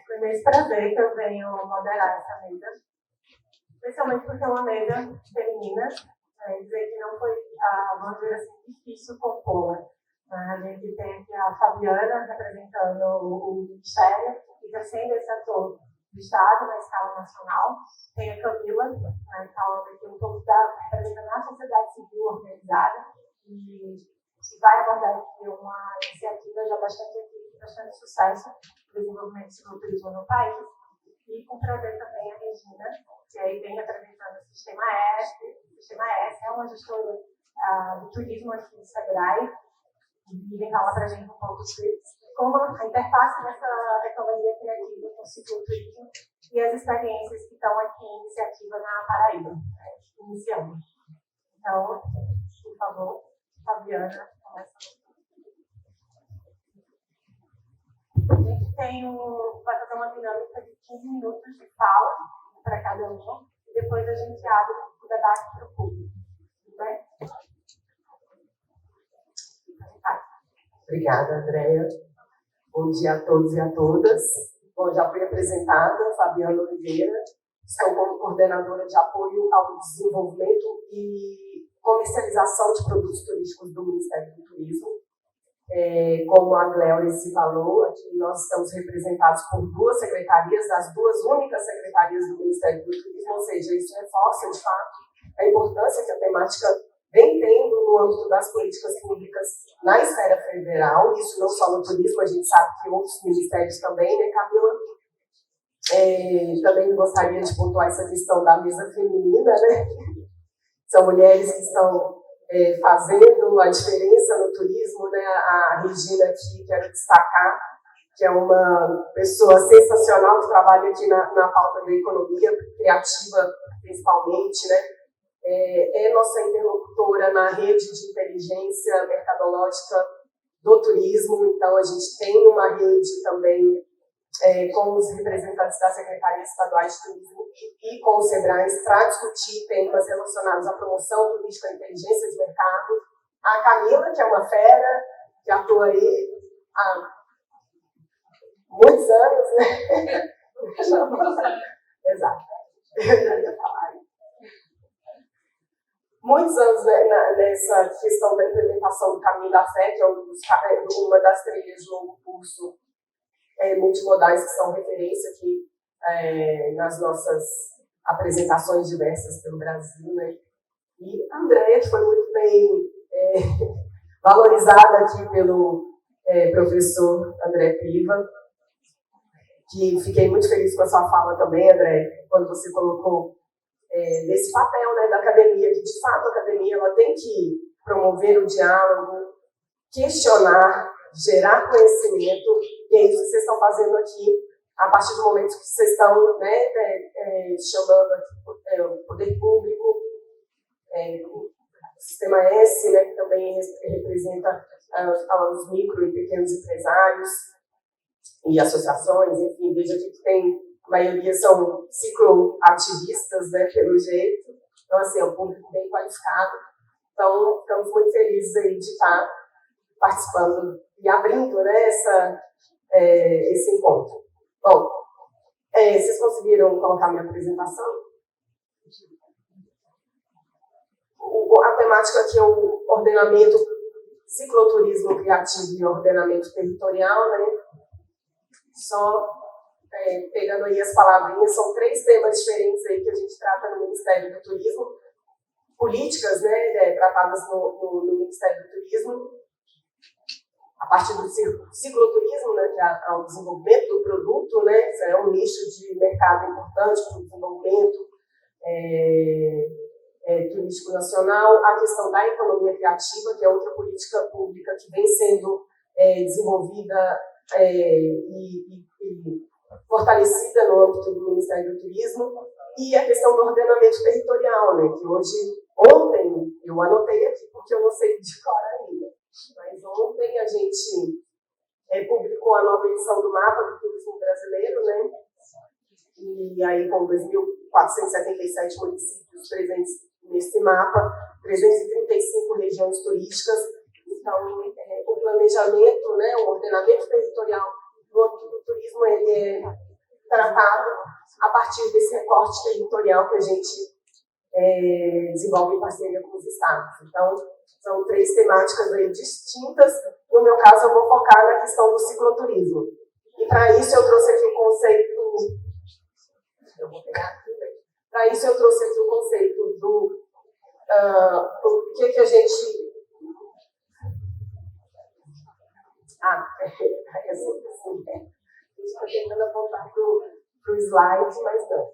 Com imenso prazer que eu venho moderar essa mesa, especialmente porque é uma mesa feminina, dizer que não foi, vamos dizer assim, difícil compor. A gente tem aqui a Fabiana representando o Ministério, exercendo esse ator do Estado na escala nacional. Tem a Camila, falando aqui um pouco representando a sociedade civil organizada, e vai abordar aqui uma iniciativa já bastante sucesso do desenvolvimento do cicloturismo no país. E com prazer também a Regina, que aí vem representando o Sistema S. O Sistema S é uma gestora do turismo aqui do Sebrae, e vem falar para a gente um pouco sobre como a interface dessa tecnologia criativa com o cicloturismo e as experiências que estão aqui em iniciativa na Paraíba, iniciando. Então, por favor, Fabiana, começa. A gente vai fazer uma dinâmica de 15 minutos de fala para cada um, e depois a gente abre o debate para o público. Tudo bem? Obrigada, Andréia. Bom dia a todos e a todas. Bom, já fui apresentada, Fabiana Oliveira. Estou como coordenadora de apoio ao desenvolvimento e comercialização de produtos turísticos do Ministério do Turismo. Como a Glória se falou, aqui nós estamos representados por duas secretarias, das duas únicas secretarias do Ministério do Turismo, ou seja, isso reforça, de fato, a importância que a temática vem tendo no âmbito das políticas públicas na esfera federal, isso não só no turismo, a gente sabe que outros ministérios também, né, Camila? Também gostaria de pontuar essa questão da mesa feminina, né? São mulheres que estão fazendo a diferença no turismo, né? A Regina aqui, quero destacar, que é uma pessoa sensacional que trabalha aqui na pauta da economia criativa, principalmente, né? É nossa interlocutora na rede de inteligência mercadológica do turismo, então a gente tem uma rede também com os representantes das secretarias estaduais de turismo e com os SEBRAES para discutir temas relacionados à promoção turística e inteligência de mercado. A Camila, que é uma fera, que atua aí há muitos anos, né? Exato. Eu ia falar. Muitos anos, né, nessa questão da implementação do Caminho da Fé, que é uma das trilhas de longo curso multimodais que são referência aqui nas nossas apresentações diversas pelo Brasil, né? E a Andréia, que foi muito bem valorizada aqui pelo professor André Piva, que fiquei muito feliz com a sua fala também, André, quando você colocou desse papel, né, da academia, que de fato a academia ela tem que promover o diálogo, questionar, gerar conhecimento, e é isso que vocês estão fazendo aqui, a partir do momento que vocês estão, né, chamando aqui o poder público, o Sistema S, né, que também representa os micro e pequenos empresários e associações, enfim, veja aqui que tem. A maioria são cicloativistas, né, pelo jeito. Então, assim, é um público bem qualificado. Então, ficamos muito felizes aí de estar participando e abrindo, né, esse encontro. Bom, vocês conseguiram colocar minha apresentação? A temática aqui é o ordenamento, cicloturismo criativo e ordenamento territorial, né? Só pegando aí as palavrinhas, são 3 temas diferentes aí que a gente trata no Ministério do Turismo, políticas, né, tratadas no Ministério do Turismo, a partir do cicloturismo, né, que é o desenvolvimento do produto, né, isso é um nicho de mercado importante para o desenvolvimento turístico nacional, a questão da economia criativa, que é outra política pública que vem sendo desenvolvida e fortalecida no âmbito do Ministério do Turismo, e a questão do ordenamento territorial, né, que ontem, eu anotei aqui porque eu não sei de cor ainda, mas ontem a gente publicou a nova edição do Mapa do Turismo Brasileiro, né, e aí com 2.477 municípios presentes nesse mapa, 335 regiões turísticas. Então, o planejamento, né, o ordenamento territorial do turismo ele é tratado a partir desse recorte territorial que a gente desenvolve em parceria com os estados. Então, são 3 temáticas aí distintas. No meu caso, eu vou focar na questão do cicloturismo. E para isso eu trouxe aqui o conceito... Eu vou pegar aqui, né? Para isso eu trouxe aqui o conceito do que a gente... É assim, né? A gente está tentando apontar para o slide, mas não.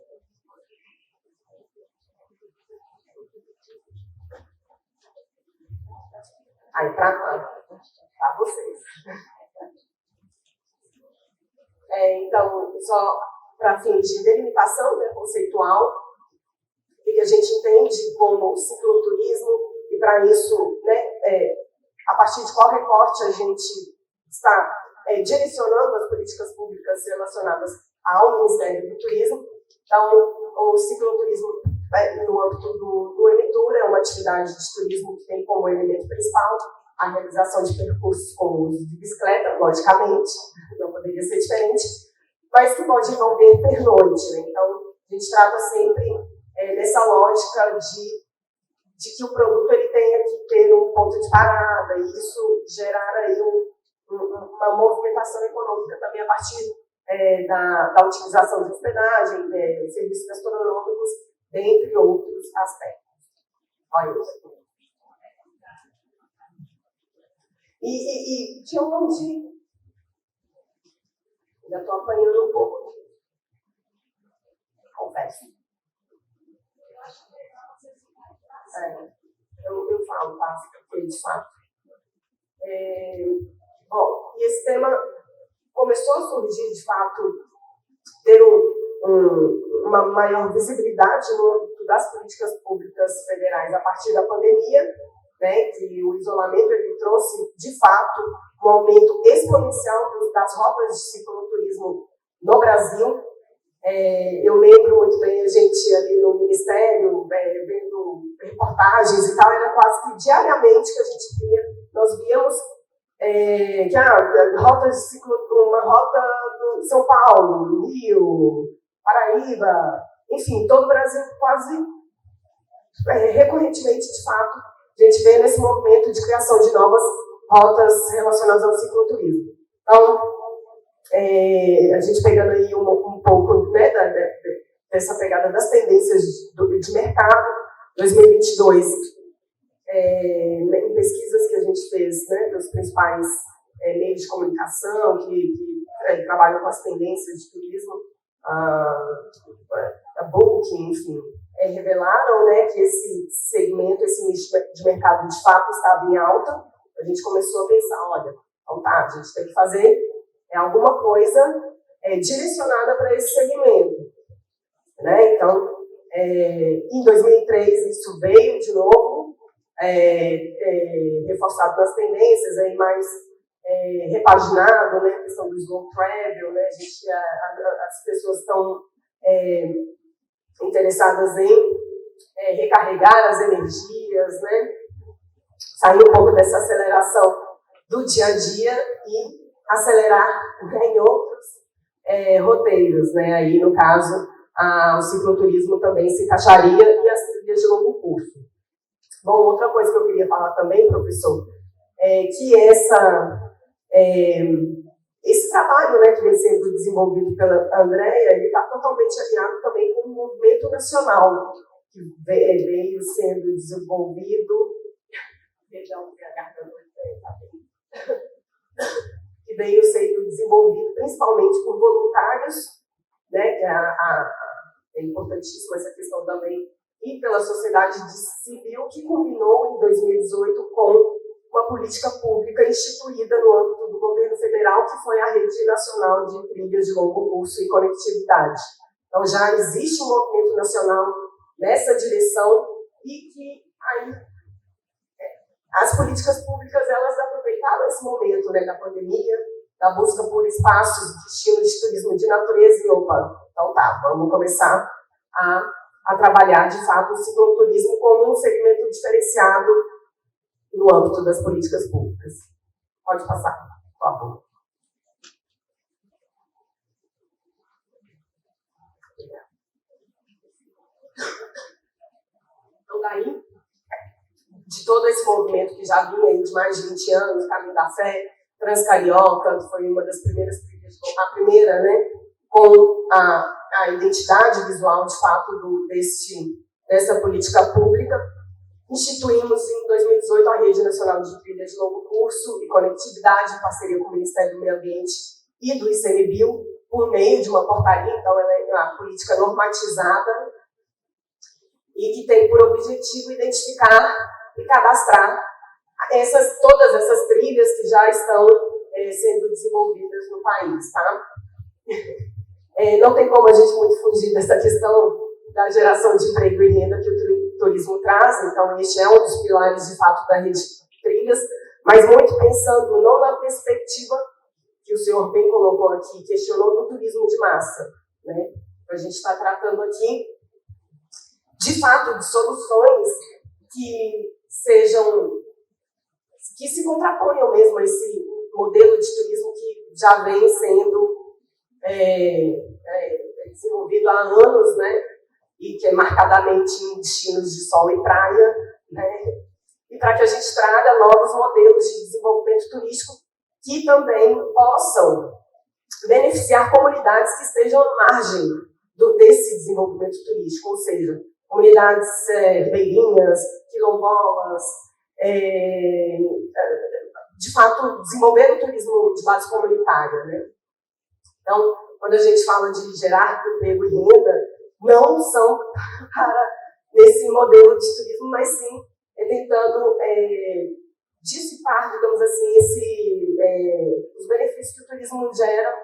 Aí, para vocês. Então, só para fins de delimitação, né, conceitual, o que a gente entende como cicloturismo, e para isso, né, a partir de qual recorte a gente está direcionando as políticas públicas relacionadas ao Ministério do Turismo. Então, o cicloturismo, no âmbito do Emitur, é uma atividade de turismo que tem como elemento principal a realização de percursos com o uso de bicicleta, logicamente, não poderia ser diferente, mas que pode envolver pernoite, né? Então, a gente trata sempre nessa lógica de que o produto ele tenha que ter um ponto de parada, e isso gerar aí uma movimentação econômica também a partir da utilização de hospedagem, serviços gastronômicos, dentre outros aspectos. Olha isso. E de onde... Ainda estou apanhando um pouco aqui. Confesso. Eu falo, tá? Porque, de fato. Bom, e esse tema começou a surgir, de fato, ter uma maior visibilidade no âmbito das políticas públicas federais a partir da pandemia, né, que o isolamento ele trouxe, de fato, um aumento exponencial das rotas de cicloturismo no Brasil. Eu lembro muito bem a gente ali no Ministério, vendo reportagens e tal, era quase que diariamente que a gente via, nós víamos que rotas de cicloturismo, uma rota do São Paulo, Rio, Paraíba, enfim, todo o Brasil quase recorrentemente, de fato, a gente vê nesse movimento de criação de novas rotas relacionadas ao cicloturismo. Então, a gente pegando aí um pouco, né, dessa pegada das tendências de mercado, 2022, em pesquisas que a gente fez, né, dos principais meios de comunicação que trabalham com as tendências de turismo, a Booking, enfim, revelaram, né, que esse segmento, esse nicho de mercado de fato estava em alta. A gente começou a pensar, olha, então tá, a gente tem que fazer alguma coisa direcionada para esse segmento, né? Então, em 2003 isso veio de novo, reforçado nas tendências, aí mais repaginado, né, a questão do slow travel, né, as pessoas estão interessadas em recarregar as energias, né, sair um pouco dessa aceleração do dia a dia e acelerar, né, em outros roteiros, né, aí no caso o cicloturismo também se encaixaria e as trilhas de longo curso. Bom, outra coisa que eu queria falar também, professor, é que esse trabalho, né, que vem sendo desenvolvido pela Andréia, ele está totalmente alinhado também com o movimento nacional que veio sendo desenvolvido, que veio sendo desenvolvido principalmente por voluntários, né, que é importantíssima essa questão também, e pela sociedade civil, que culminou em 2018 com uma política pública instituída no âmbito do governo federal, que foi a Rede Nacional de Trilhas de Longo Curso e Conectividade. Então, já existe um movimento nacional nessa direção e que aí as políticas públicas elas aproveitaram esse momento, né, da pandemia, da busca por espaços, destinos de turismo de natureza e opa, então tá, vamos começar a trabalhar de fato o cicloturismo como um segmento diferenciado no âmbito das políticas públicas. Pode passar, por favor. daí, de todo esse movimento que já vinha aí de mais de 20 anos, Caminho da Fé, Transcarioca, que foi uma das primeiras trilhas, a primeira, né, com a identidade visual, de fato, dessa política pública. Instituímos, em 2018, a Rede Nacional de Trilhas de Longo Curso e Conectividade, em parceria com o Ministério do Meio Ambiente e do ICMBio, por meio de uma portaria. Então, ela é uma política normatizada e que tem por objetivo identificar e cadastrar todas essas trilhas que já estão sendo desenvolvidas no país, tá? Não tem como a gente muito fugir dessa questão da geração de emprego e renda que o turismo traz. Então, este é um dos pilares, de fato, da rede de trilhas, mas muito pensando não na perspectiva que o senhor bem colocou aqui, questionou do turismo de massa, né? A gente está tratando aqui, de fato, de soluções que se contraponham mesmo a esse modelo de turismo que já vem sendo desenvolvido há anos, né? E que é marcadamente em destinos de sol e praia, né? E para que a gente traga novos modelos de desenvolvimento turístico que também possam beneficiar comunidades que estejam à margem desse desenvolvimento turístico, ou seja, comunidades ribeirinhas, quilombolas, de fato, desenvolver o turismo de base comunitária, né? Então, quando a gente fala de gerar emprego e renda, não são para esse modelo de turismo, mas sim tentando dissipar, digamos assim, os benefícios que o turismo gera,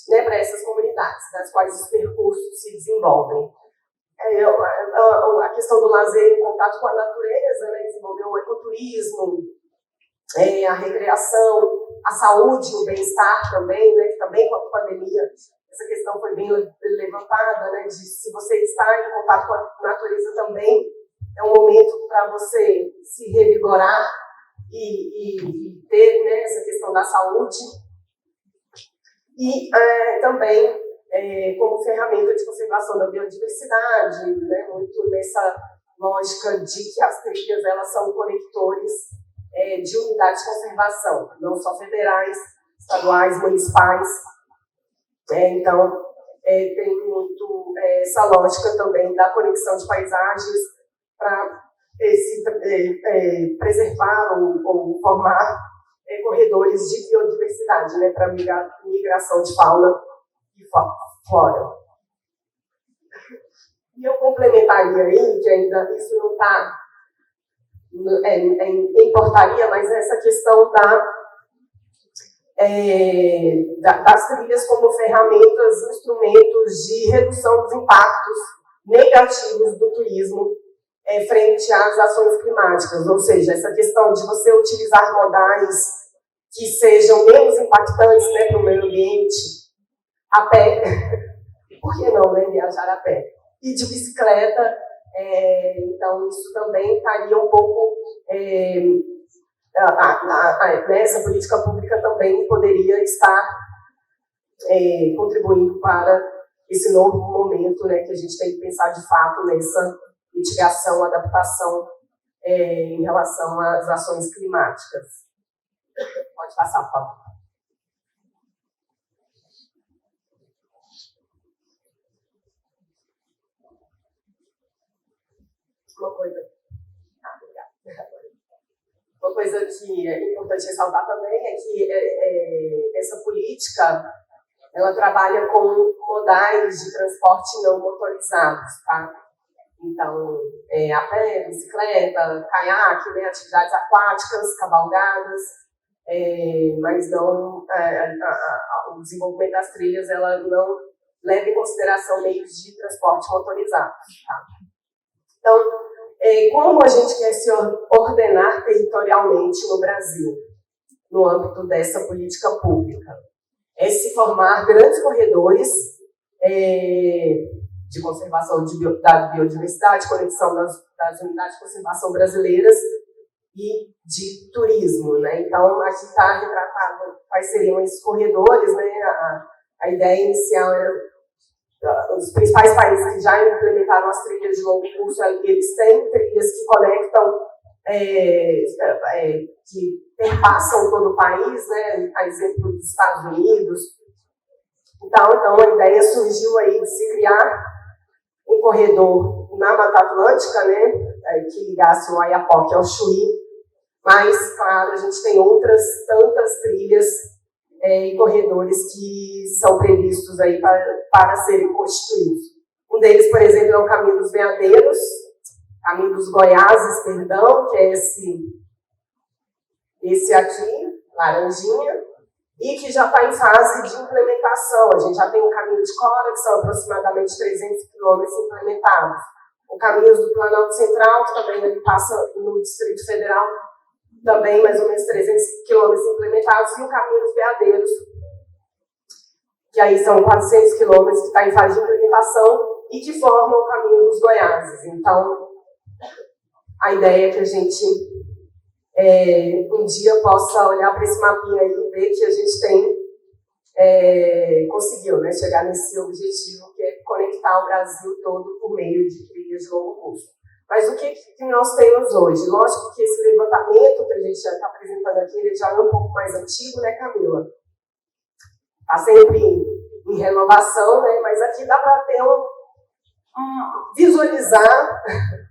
né, para essas comunidades, das quais os percursos se desenvolvem. A questão do lazer em contato com a natureza, né, desenvolver o ecoturismo, a recreação, a saúde, o bem-estar também, né, que também com a pandemia essa questão foi bem levantada, né, de se você está em contato com a natureza também, é um momento para você se revigorar e ter, né, essa questão da saúde. E também como ferramenta de conservação da biodiversidade, né, muito nessa lógica de que as trilhas elas são conectores de unidades de conservação, não só federais, estaduais, municipais. Então, tem muito essa lógica também da conexão de paisagens para preservar ou formar corredores de biodiversidade, né, para migração de fauna e flora. E eu complementaria aí, que ainda isso não está em portaria, mas essa questão das trilhas como ferramentas, instrumentos de redução dos impactos negativos do turismo frente às ações climáticas, ou seja, essa questão de você utilizar modais que sejam menos impactantes, né, para o meio ambiente, a pé, por que não, né, viajar a pé? E de bicicleta, então isso também estaria um pouco... essa política pública também poderia estar contribuindo para esse novo momento, né, que a gente tem que pensar de fato nessa mitigação, adaptação em relação às ações climáticas. Pode passar, por favor. Uma coisa que é importante ressaltar também é que essa política ela trabalha com modais de transporte não motorizados, tá? Então, a pé, bicicleta, caiaque, né, atividades aquáticas, cavalgadas, mas não o desenvolvimento das trilhas ela não leva em consideração meios de transporte motorizados, tá? Então, como a gente quer se ordenar territorialmente no Brasil, no âmbito dessa política pública? Se formar grandes corredores de conservação da biodiversidade, conexão das unidades de conservação brasileiras e de turismo, né? Então, aqui está retratado quais seriam esses corredores, né? A ideia inicial era os principais países que já implementaram as trilhas de longo curso, eles têm trilhas que conectam, que perpassam todo o país, né, a exemplo dos Estados Unidos. Então a ideia surgiu aí de se criar um corredor na Mata Atlântica, né, que ligasse o Oiapoque ao Chuí, mas, claro, a gente tem outras tantas trilhas e corredores que são previstos aí para serem constituídos. Um deles, por exemplo, é o Caminho dos Veadeiros, Caminho dos Goiáses, perdão, que é esse aqui, laranjinha, e que já está em fase de implementação. A gente já tem o Caminho de Cora, que são aproximadamente 300 quilômetros implementados. O Caminho do Planalto Central, que também ele passa no Distrito Federal, também mais ou menos 300 quilômetros implementados, e o Caminho dos Veadeiros, que aí são 400 quilômetros, que está em fase de implementação e que formam o Caminho dos Goiáses. Então, a ideia é que a gente um dia possa olhar para esse mapinha aí e ver que a gente conseguiu, né, chegar nesse objetivo, que é conectar o Brasil todo por meio de trilhas de longo curso. Mas o que nós temos hoje? Lógico que esse levantamento que a gente já está apresentando aqui, ele já é um pouco mais antigo, né, Camila? Está sempre em renovação, né? Mas aqui dá para ter visualizar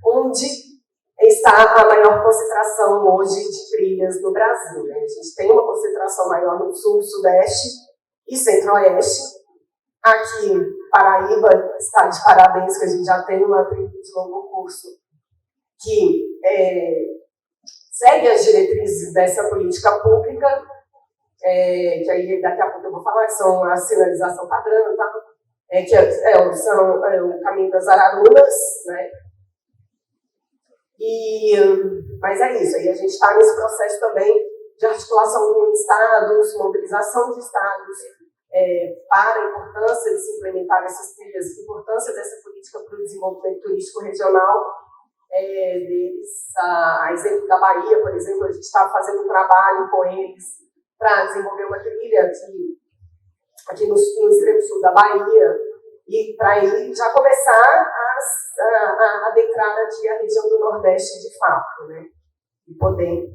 onde está a maior concentração hoje de trilhas no Brasil, né? A gente tem uma concentração maior no sul, sudeste e centro-oeste. Aqui, Paraíba está de parabéns, que a gente já tem uma trilha de longo curso que segue as diretrizes dessa política pública, que aí daqui a pouco eu vou falar, que são a sinalização padrão, tá? São o Caminho das Ararunas, né? Mas é isso, aí a gente está nesse processo também de articulação com estados, mobilização de estados, para a importância de se implementar essas trilhas, a importância dessa política para o desenvolvimento turístico regional. A exemplo da Bahia, por exemplo, a gente está fazendo um trabalho com eles para desenvolver uma trilha aqui no extremo sul da Bahia, e para aí já começar a adentrar aqui a região do Nordeste de fato, né? E poder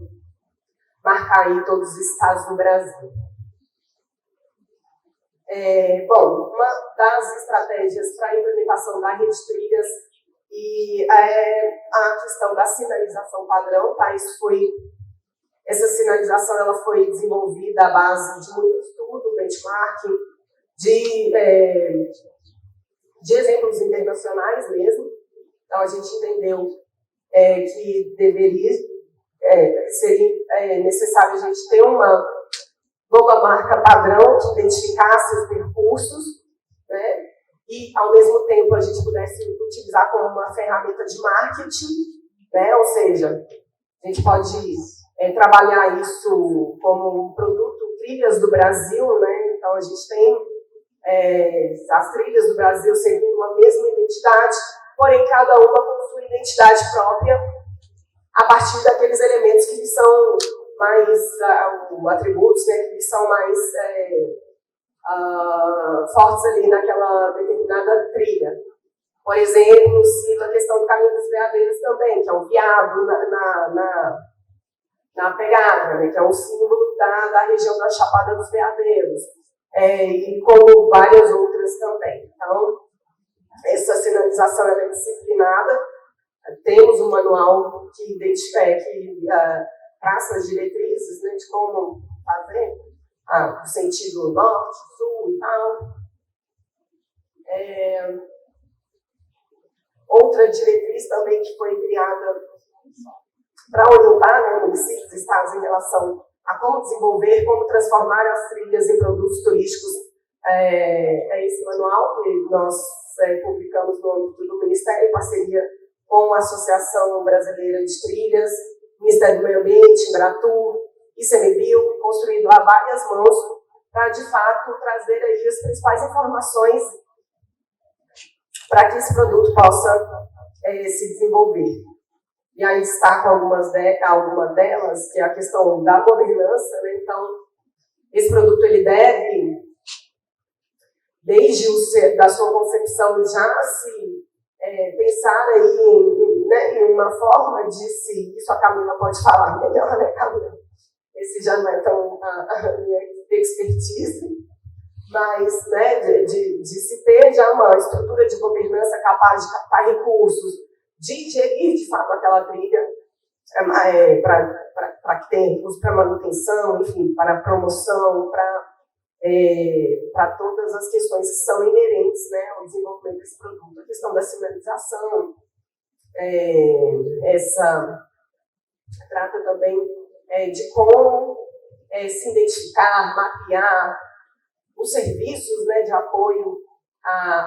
marcar aí todos os estados do Brasil. Bom, uma das estratégias para a implementação da rede de trilhas e a questão da sinalização padrão, tá? Essa sinalização ela foi desenvolvida à base de muito estudo, benchmarking, de exemplos internacionais mesmo. Então, a gente entendeu que seria necessário a gente ter uma logomarca padrão que identificasse os percursos, né? E, ao mesmo tempo, a gente pudesse utilizar como uma ferramenta de marketing, né? Ou seja, a gente pode trabalhar isso como um produto Trilhas do Brasil, né? Então, a gente tem as trilhas do Brasil seguindo uma mesma identidade, porém, cada uma com sua identidade própria, a partir daqueles elementos que são mais atributos, né, que são mais fortes ali naquela determinada trilha. Por exemplo, cito a questão do Caminho dos Veadeiros também, que é um veado na pegada, né, que é um símbolo da região da Chapada dos Veadeiros, e como várias outras também. Então, essa sinalização é disciplinada. Temos um manual que traça as diretrizes, né, de como fazer no sentido norte, sul e tal. Outra diretriz também que foi criada para orientar, né, municípios e estados em relação a como desenvolver, como transformar as trilhas em produtos turísticos. Esse manual que nós publicamos no âmbito do Ministério, em parceria com a Associação Brasileira de Trilhas, Ministério do Meio Ambiente, Embratur, ICMBio, construído a várias mãos, para, de fato, trazer aí as principais informações para que esse produto possa se desenvolver. E aí destaco algumas delas, que é a questão da governança, né? Então, esse produto ele deve desde da sua concepção, já se pensar aí né, em uma forma de se... Isso a Camila pode falar melhor, né, Camila? Esse já não é tão a minha expertise, mas né, de se ter já uma estrutura de governança capaz de captar recursos, de gerir, de fato, aquela trilha, para que tenha recursos para manutenção, enfim, para promoção, para todas as questões que são inerentes, né, ao desenvolvimento desse produto. A questão da sinalização, trata também de como se identificar, mapear os serviços, né, de apoio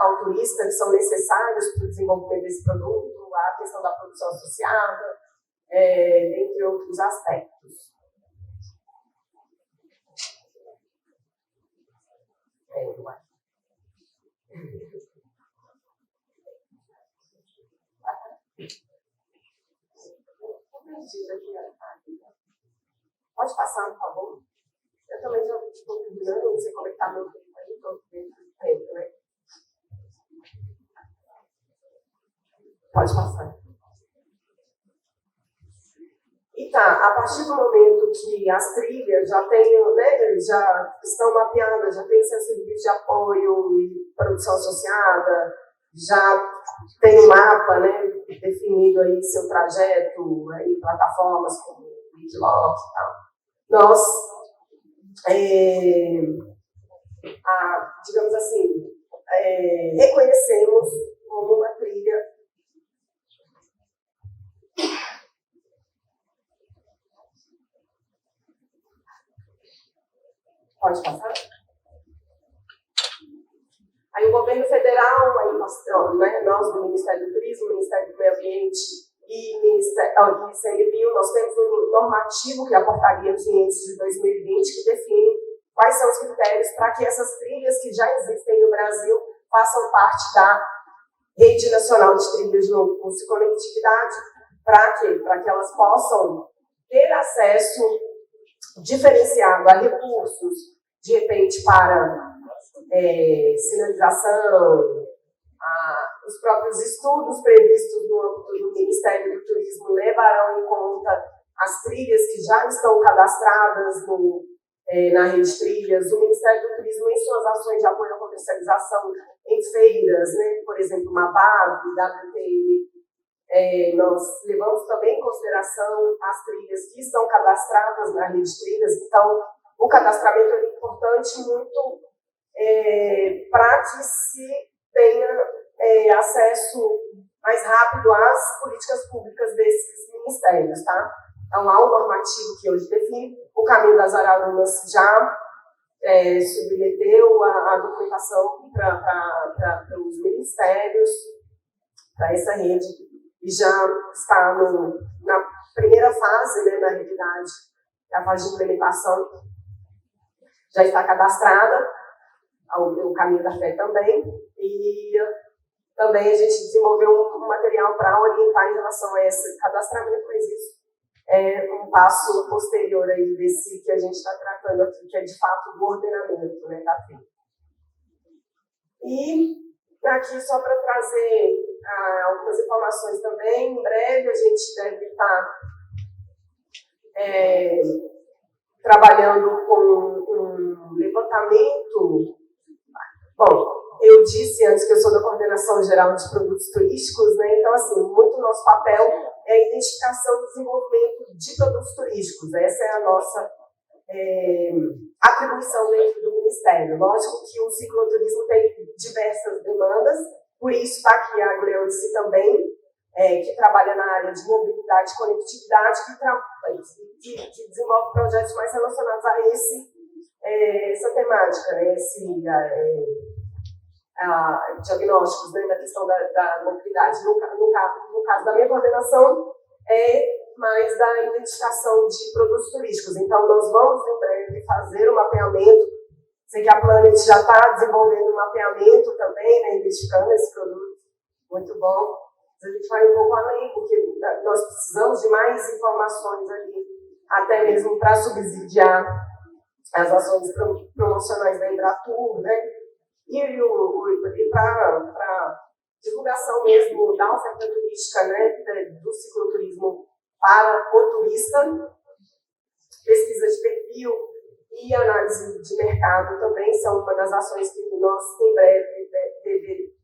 ao turista que são necessários para o desenvolvimento desse produto, a questão da produção associada, entre outros aspectos. Pode passar, por favor? Eu também já estou terminando, não sei como é que está meu tempo aí, estou dentro do tempo, né? Pode passar. E tá, a partir do momento que as trilhas já têm, né, já estão mapeadas, já têm seus serviços de apoio e produção associada, já tem um mapa, né, definido aí seu trajeto, aí plataformas como o Wikilog e tal. Nós, digamos assim, reconhecemos como uma trilha Pode passar? Aí o governo federal, aí nós do Ministério do Turismo, Ministério do Meio Ambiente e ICMBio, nós temos um normativo, que é a Portaria 500 de 2020, que define quais são os critérios para que essas trilhas que já existem no Brasil façam parte da Rede Nacional de Trilhas de Longo Curso e Conectividade. Para quê? Para que elas possam ter acesso diferenciado a recursos, de repente, para sinalização, os próprios estudos previstos no âmbito do Ministério do Turismo levarão em conta as trilhas que já estão cadastradas na Rede Trilhas. O Ministério do Turismo, em suas ações de apoio à comercialização em feiras, né, por exemplo, Mabab, WTM, nós levamos também em consideração as trilhas que estão cadastradas na Rede Trilhas. Então, o cadastramento é importante muito para que se tenha acesso mais rápido às políticas públicas desses ministérios, tá? Então, há um normativo que hoje define, o Caminho das Ararunas já submeteu a documentação para os ministérios, para essa rede, e já está na primeira fase, né, na realidade, a fase de implementação, já está cadastrada, o Caminho da Fé também, e também a gente desenvolveu um material para orientar em relação a esse cadastramento, mas isso é um passo posterior aí desse que a gente está tratando aqui, que é de fato o ordenamento, né, da trilha. E aqui só para trazer algumas informações também, em breve a gente deve estar trabalhando com um levantamento. Bom, eu disse antes que eu sou da Coordenação Geral de Produtos Turísticos, né? Então, assim, muito nosso papel é a identificação e desenvolvimento de produtos turísticos. Essa é a nossa atribuição dentro do Ministério. Lógico que o cicloturismo tem diversas demandas, por isso está aqui a Gleodice também, que trabalha na área de mobilidade e conectividade, que desenvolve projetos mais relacionados a essa temática, né? Diagnósticos, né, da questão da mobilidade. No caso da minha coordenação, é mais da identificação de produtos turísticos. Então, nós vamos, em breve, fazer um mapeamento. Sei que a Planet já está desenvolvendo um mapeamento também, né, identificando esse produto. Muito bom. Mas a gente vai um pouco além, porque nós precisamos de mais informações ali, até mesmo para subsidiar as ações promocionais da Embratur, né? E para divulgação mesmo da oferta turística, né, do cicloturismo para o turista, pesquisa de perfil e análise de mercado também são uma das ações que nós, em breve,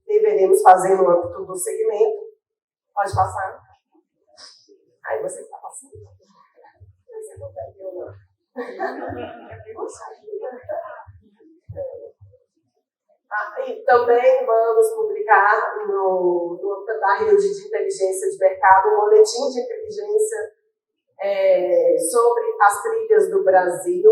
deveremos fazer no âmbito do segmento. Pode passar. Aí você está passando. Você não vai ver, não. E também vamos publicar no âmbito da rede de inteligência de mercado um boletim de inteligência sobre as trilhas do Brasil.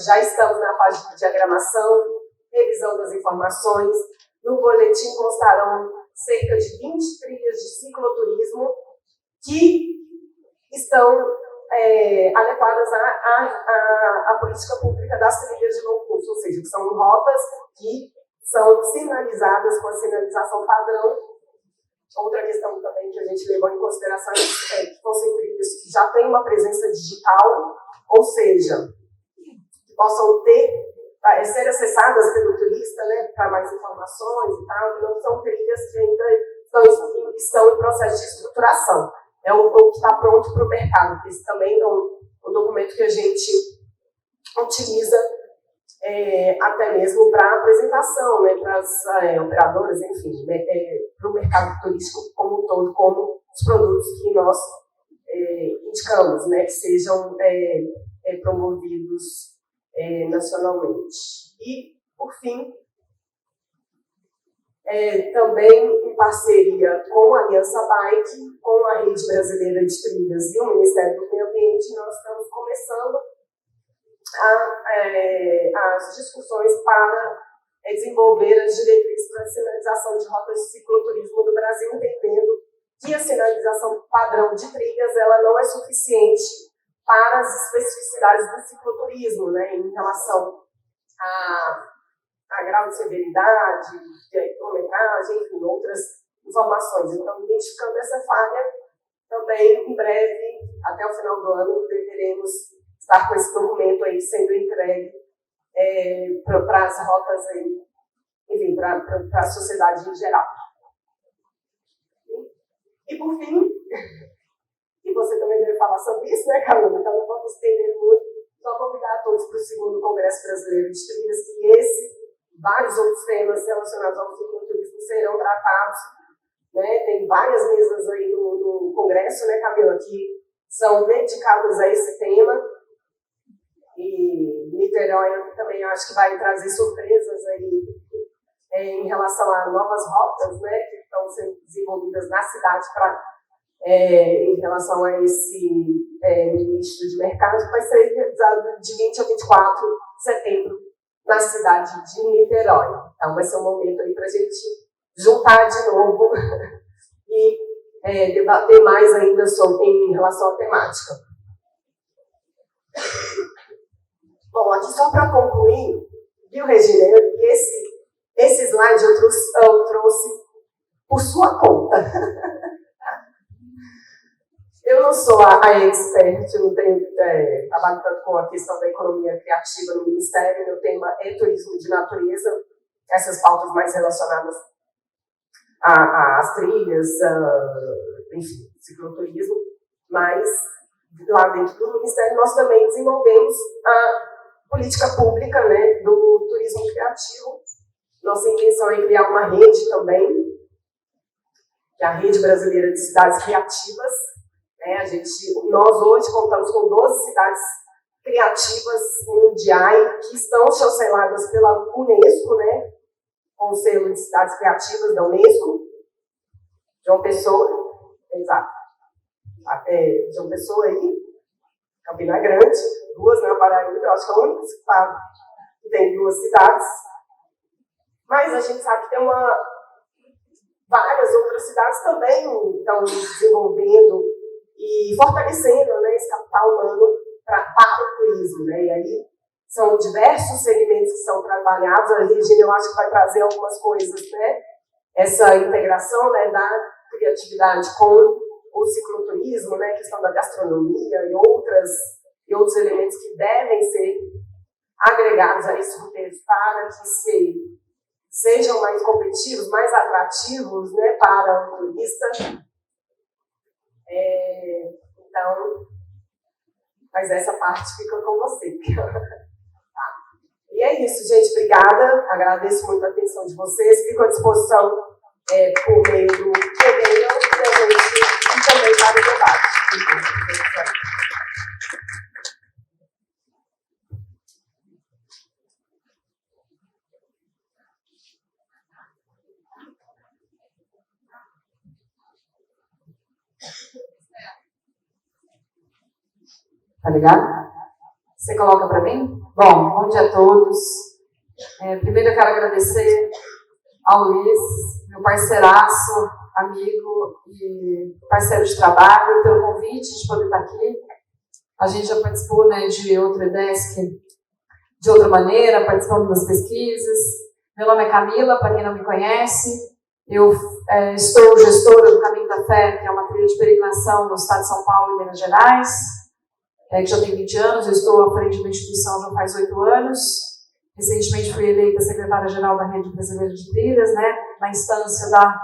Já estamos na fase de diagramação, revisão das informações. No boletim constarão cerca de 20 trilhas de cicloturismo que estão adequadas à política pública das trilhas de longo curso, ou seja, que são rotas que são sinalizadas com a sinalização padrão. Outra questão também que a gente levou em consideração é que fossem trilhas que já têm uma presença digital, ou seja, que possam ser acessadas pelo turista, né, para mais informações e tal, e não são trilhas que ainda estão em processo de estruturação. É um pouco que está pronto para o mercado, porque esse também é um documento que a gente utiliza até mesmo para apresentação, né, para as operadoras, enfim, para o mercado turístico como um todo, como os produtos que nós indicamos, né, que sejam promovidos nacionalmente. E, por fim, também em parceria com a Aliança Bike, com a Rede Brasileira de Trilhas e o Ministério do Meio Ambiente, nós estamos começando as discussões para desenvolver as diretrizes para a sinalização de rotas de cicloturismo do Brasil, entendendo que a sinalização padrão de trilhas ela não é suficiente para as especificidades do cicloturismo, né, em relação a grau de severidade, de quilometragem, enfim, outras informações. Então, identificando essa falha, também, em breve, até o final do ano, deveremos estar com esse documento aí sendo entregue para as rotas aí, enfim, para a sociedade em geral. E, por fim, e você também deve falar sobre isso, né, Carolina? Então, não vamos estender muito, só convidar a todos para o 2º Congresso Brasileiro de Trilhas, que vários outros temas relacionados ao cicloturismo serão tratados, né? Tem várias mesas aí no Congresso, né, Camila, que são dedicadas a esse tema. E Niterói também acho que vai trazer surpresas aí em relação a novas rotas, né, que estão sendo desenvolvidas na cidade em relação a esse nicho de mercado, que vai ser realizado de 20 a 24 de setembro na cidade de Niterói. Então, vai ser um momento aí para a gente juntar de novo e debater mais ainda em relação à temática. Bom, aqui só para concluir, viu, Regina, esse slide eu trouxe por sua conta. Eu não sou a expert, eu não tenho trabalho tanto com a questão da economia criativa no Ministério, meu tema é turismo de natureza, essas pautas mais relacionadas às trilhas, enfim, cicloturismo, mas lá dentro do Ministério nós também desenvolvemos a política pública, né, do turismo criativo. Nossa intenção é criar uma rede também, que é a Rede Brasileira de Cidades Criativas. Nós hoje contamos com 12 cidades criativas mundiais que estão chanceladas pela Unesco, né, com o selo de cidades criativas da Unesco. João Pessoa, exato. João Pessoa aí, Campina Grande, 2 na Paraíba, eu acho que é o único estado que tem 2 cidades. Mas a gente sabe que tem várias outras cidades também estão desenvolvendo e fortalecendo, né, esse capital humano para o turismo, né? E aí são diversos segmentos que são trabalhados. A Regina, eu acho que vai trazer algumas coisas, né? Essa integração, né, da criatividade com o cicloturismo, né, questão da gastronomia e outros elementos que devem ser agregados a esse roteiro para que sejam mais competitivos, mais atrativos, né, para o turista. Então, mas essa parte fica com você. Tá. E é isso, gente. Obrigada. Agradeço muito a atenção de vocês. Fico à disposição por meio do e-mail e também para o debate. Tá ligado? Você coloca para mim? Bom dia a todos. Primeiro eu quero agradecer ao Luiz, meu parceiraço, amigo e parceiro de trabalho, pelo convite de poder estar aqui. A gente já participou, né, de outro EDESC de outra maneira, participando das pesquisas. Meu nome é Camila, para quem não me conhece. Eu estou gestora do Caminho da Fé, que é uma trilha de peregrinação no estado de São Paulo e Minas Gerais, que já tem 20 anos. Eu estou à frente da instituição já faz 8 anos. Recentemente fui eleita secretária-geral da Rede Brasileira de Trilhas, né, na instância da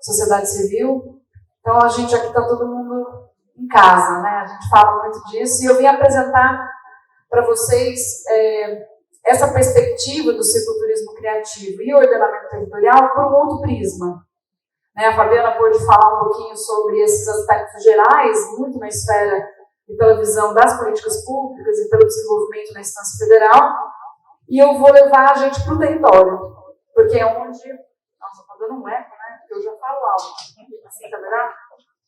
sociedade civil. Então, a gente aqui está todo mundo em casa, né? A gente fala muito disso. E eu vim apresentar para vocês essa perspectiva do cicloturismo criativo e ordenamento territorial por um outro prisma. Né, a Fabiana pôde falar um pouquinho sobre esses aspectos gerais, muito na esfera e pela visão das políticas públicas e pelo desenvolvimento na instância federal. E eu vou levar a gente para o território, porque é onde... Nossa, está dando um eco, né? Porque eu já falo alto. Assim, tá melhor?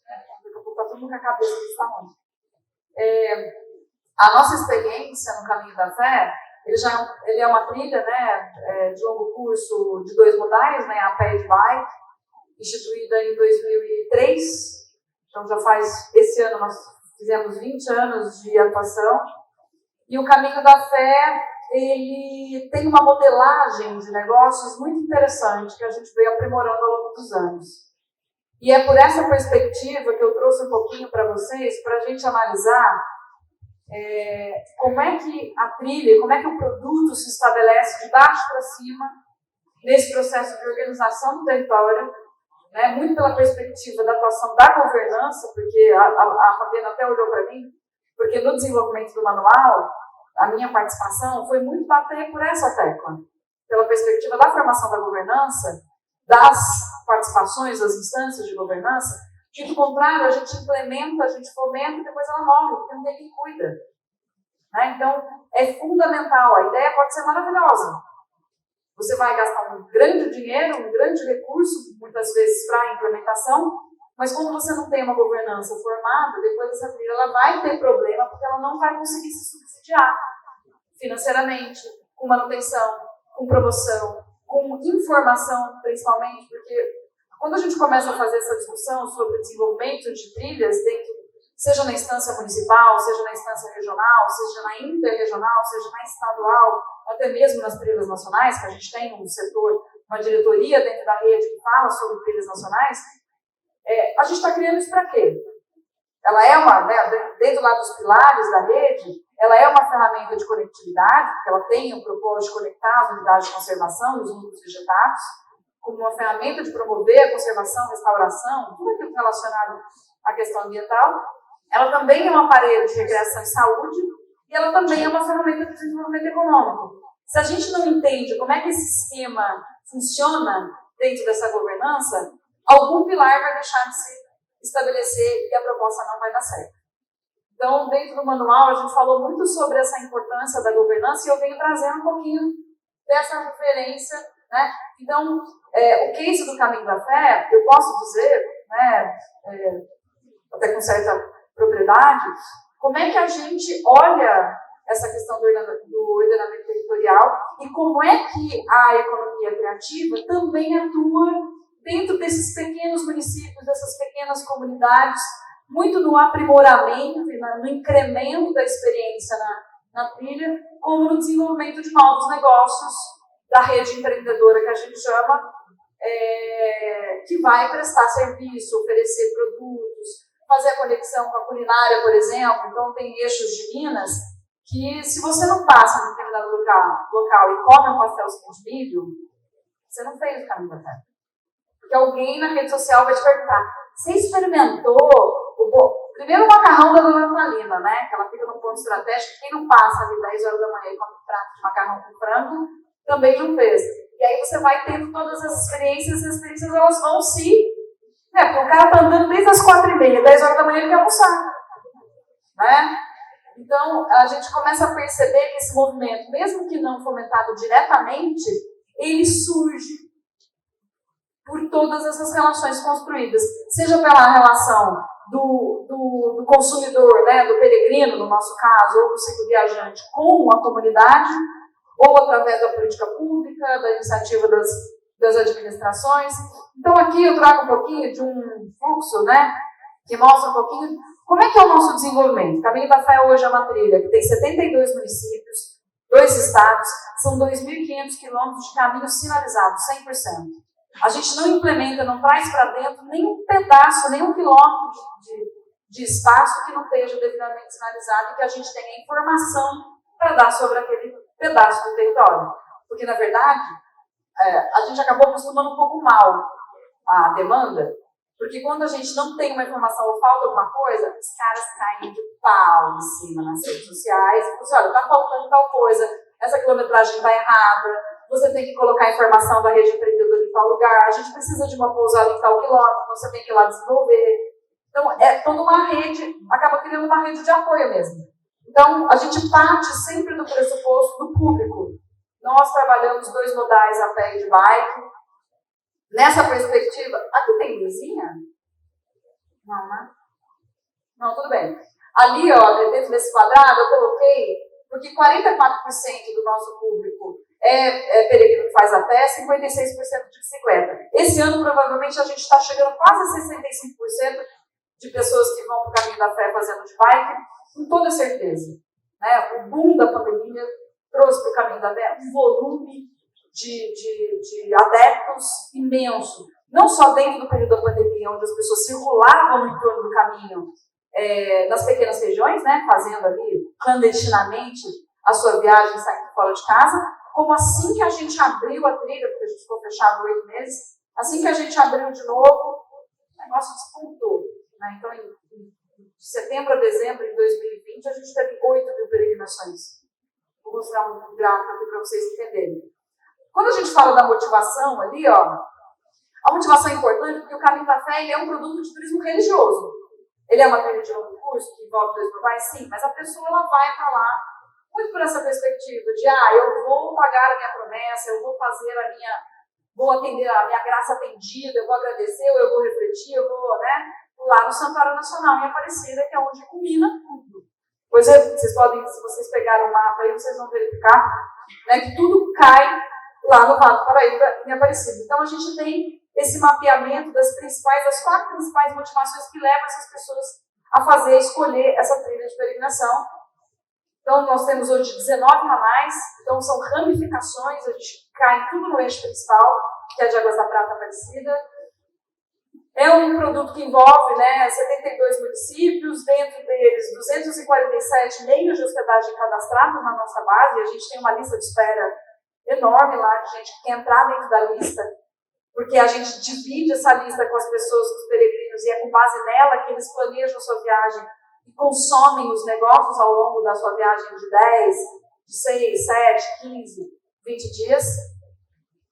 Daqui a pouco está todo mundo com a cabeça desse tamanho. A nossa experiência no Caminho da Fé, ele é uma trilha, né, de longo curso de 2 modais, né, a pé e de bike, instituída em 2003. Então, já faz... Esse ano nós fizemos 20 anos de atuação. E o Caminho da Fé, ele tem uma modelagem de negócios muito interessante que a gente veio aprimorando ao longo dos anos. E é por essa perspectiva que eu trouxe um pouquinho para vocês, para a gente analisar como é que a trilha, como é que o produto se estabelece de baixo para cima nesse processo de organização do território, né, muito pela perspectiva da atuação da governança, porque a Fabiana até olhou para mim, porque no desenvolvimento do manual, a minha participação foi muito bater por essa tecla, pela perspectiva da formação da governança, das participações das instâncias de governança, que, do contrário, a gente implementa, a gente fomenta e depois ela morre, porque não tem quem cuida. Né? Então, é fundamental, a ideia pode ser maravilhosa. Você vai gastar um grande dinheiro, um grande recurso, muitas vezes, para a implementação, mas como você não tem uma governança formada, depois essa trilha ela vai ter problema, porque ela não vai conseguir se subsidiar financeiramente, com manutenção, com promoção, com informação, principalmente, porque quando a gente começa a fazer essa discussão sobre desenvolvimento de trilhas, seja na instância municipal, seja na instância regional, seja na interregional, seja na estadual, até mesmo nas trilhas nacionais, que a gente tem um setor, uma diretoria dentro da rede que fala sobre trilhas nacionais, a gente está criando isso para quê? Ela é dentro lá dos pilares da rede, ela é uma ferramenta de conectividade, porque ela tem o propósito de conectar as unidades de conservação e os núcleos vegetados, como uma ferramenta de promover a conservação, restauração, tudo aquilo relacionado à questão ambiental. Ela também é um aparelho de recreação e saúde, e ela também é uma ferramenta de desenvolvimento econômico. Se a gente não entende como é que esse esquema funciona dentro dessa governança, algum pilar vai deixar de se estabelecer e a proposta não vai dar certo. Então, dentro do manual, a gente falou muito sobre essa importância da governança e eu venho trazendo um pouquinho dessa referência, né? Então, o case do Caminho da Fé, eu posso dizer, né, até com certa propriedade, como é que a gente olha essa questão do ordenamento territorial e como é que a economia criativa também atua dentro desses pequenos municípios, dessas pequenas comunidades, muito no aprimoramento e no incremento da experiência na trilha, como no desenvolvimento de novos negócios da rede empreendedora que a gente chama, que vai prestar serviço, oferecer produtos, fazer a conexão com a culinária, por exemplo. Então, tem eixos de Minas que se você não passa em determinado local e come um pastelzinho de milho, você não fez o caminho da fé. Porque alguém na rede social vai te perguntar, você experimentou primeiro o macarrão da Dona Natalina, né? Que ela fica num ponto estratégico, quem não passa ali 10 horas da manhã e come um prato de macarrão com frango, também não fez. E aí você vai tendo todas as experiências, e as experiências elas vão se... Porque o cara tá andando desde as 4h30, 10 horas da manhã ele quer almoçar. Né? Então, a gente começa a perceber que esse movimento, mesmo que não fomentado diretamente, ele surge por todas essas relações construídas. Seja pela relação do consumidor, né, do peregrino, no nosso caso, ou do ciclo viajante com a comunidade, ou através da política pública, da iniciativa das administrações. Então, aqui eu trago um pouquinho de um fluxo, né, que mostra um pouquinho como é que é o nosso desenvolvimento. O Caminho da Fé hoje é uma trilha que tem 72 municípios, 2 estados, são 2.500 quilômetros de caminhos sinalizados, 100%. A gente não implementa, não traz para dentro nenhum pedaço, nenhum quilômetro de espaço que não esteja devidamente sinalizado e que a gente tenha informação para dar sobre aquele pedaço do território. Porque, na verdade, a gente acabou acostumando um pouco mal a demanda, porque quando a gente não tem uma informação ou falta alguma coisa, os caras caem de pau em cima nas redes sociais e falam assim, olha, está faltando tal coisa, essa quilometragem está errada, você tem que colocar a informação da rede empreendedora em tal lugar, a gente precisa de uma pousada em tal quilômetro, você tem que ir lá desenvolver. Então, é toda uma rede, acaba criando uma rede de apoio mesmo. Então, a gente parte sempre do pressuposto do público. Nós trabalhamos 2 modais, a pé e de bike. Nessa perspectiva, aqui tem luzinha? Não, né? Não, tudo bem. Ali, ó, dentro desse quadrado, eu coloquei, porque 44% do nosso público é peregrino que faz a pé, 56% de bicicleta. Esse ano, provavelmente, a gente está chegando quase a 65% de pessoas que vão para o Caminho da Fé fazendo de bike, com toda certeza. Né? O boom da pandemia trouxe para o Caminho da Fé um volume de adeptos imenso. Não só dentro do período da pandemia, onde as pessoas circulavam no entorno do caminho, nas pequenas regiões, né, fazendo ali clandestinamente a sua viagem, saindo fora de casa, como assim que a gente abriu a trilha, porque a gente ficou fechado 8 meses, assim que a gente abriu de novo, o negócio despontou. Né? Então, de setembro a dezembro de 2020, a gente teve 8.000 peregrinações. Vou mostrar um gráfico aqui para vocês entenderem. Quando a gente fala da motivação ali, ó, a motivação é importante porque o Caminho da Fé ele é um produto de turismo religioso. Ele é uma trilha de longo curso que envolve 2 globais, sim, mas a pessoa ela vai para lá muito por essa perspectiva de, eu vou pagar a minha promessa, eu vou fazer vou atender a minha graça atendida, eu vou agradecer, ou eu vou refletir, eu vou, né, lá no Santuário Nacional em Aparecida, que é onde culmina tudo. Pois vocês podem, se vocês pegarem o mapa aí, vocês vão verificar, né, que tudo cai lá no Vale do Paraíba, em Aparecida. Então, a gente tem esse mapeamento das 4 principais motivações que levam essas pessoas a escolher essa trilha de peregrinação. Então, nós temos hoje 19 ramais, então são ramificações, a gente cai tudo no eixo principal, que é de Águas da Prata Aparecida. É um produto que envolve 72 municípios, dentro deles 247 meios de hospedagem cadastrados na nossa base, e a gente tem uma lista de espera enorme lá, de gente que quer entrar dentro da lista, porque a gente divide essa lista com as pessoas, com os peregrinos, e é com base nela que eles planejam a sua viagem e consomem os negócios ao longo da sua viagem de 10, de 6, 7, 15, 20 dias.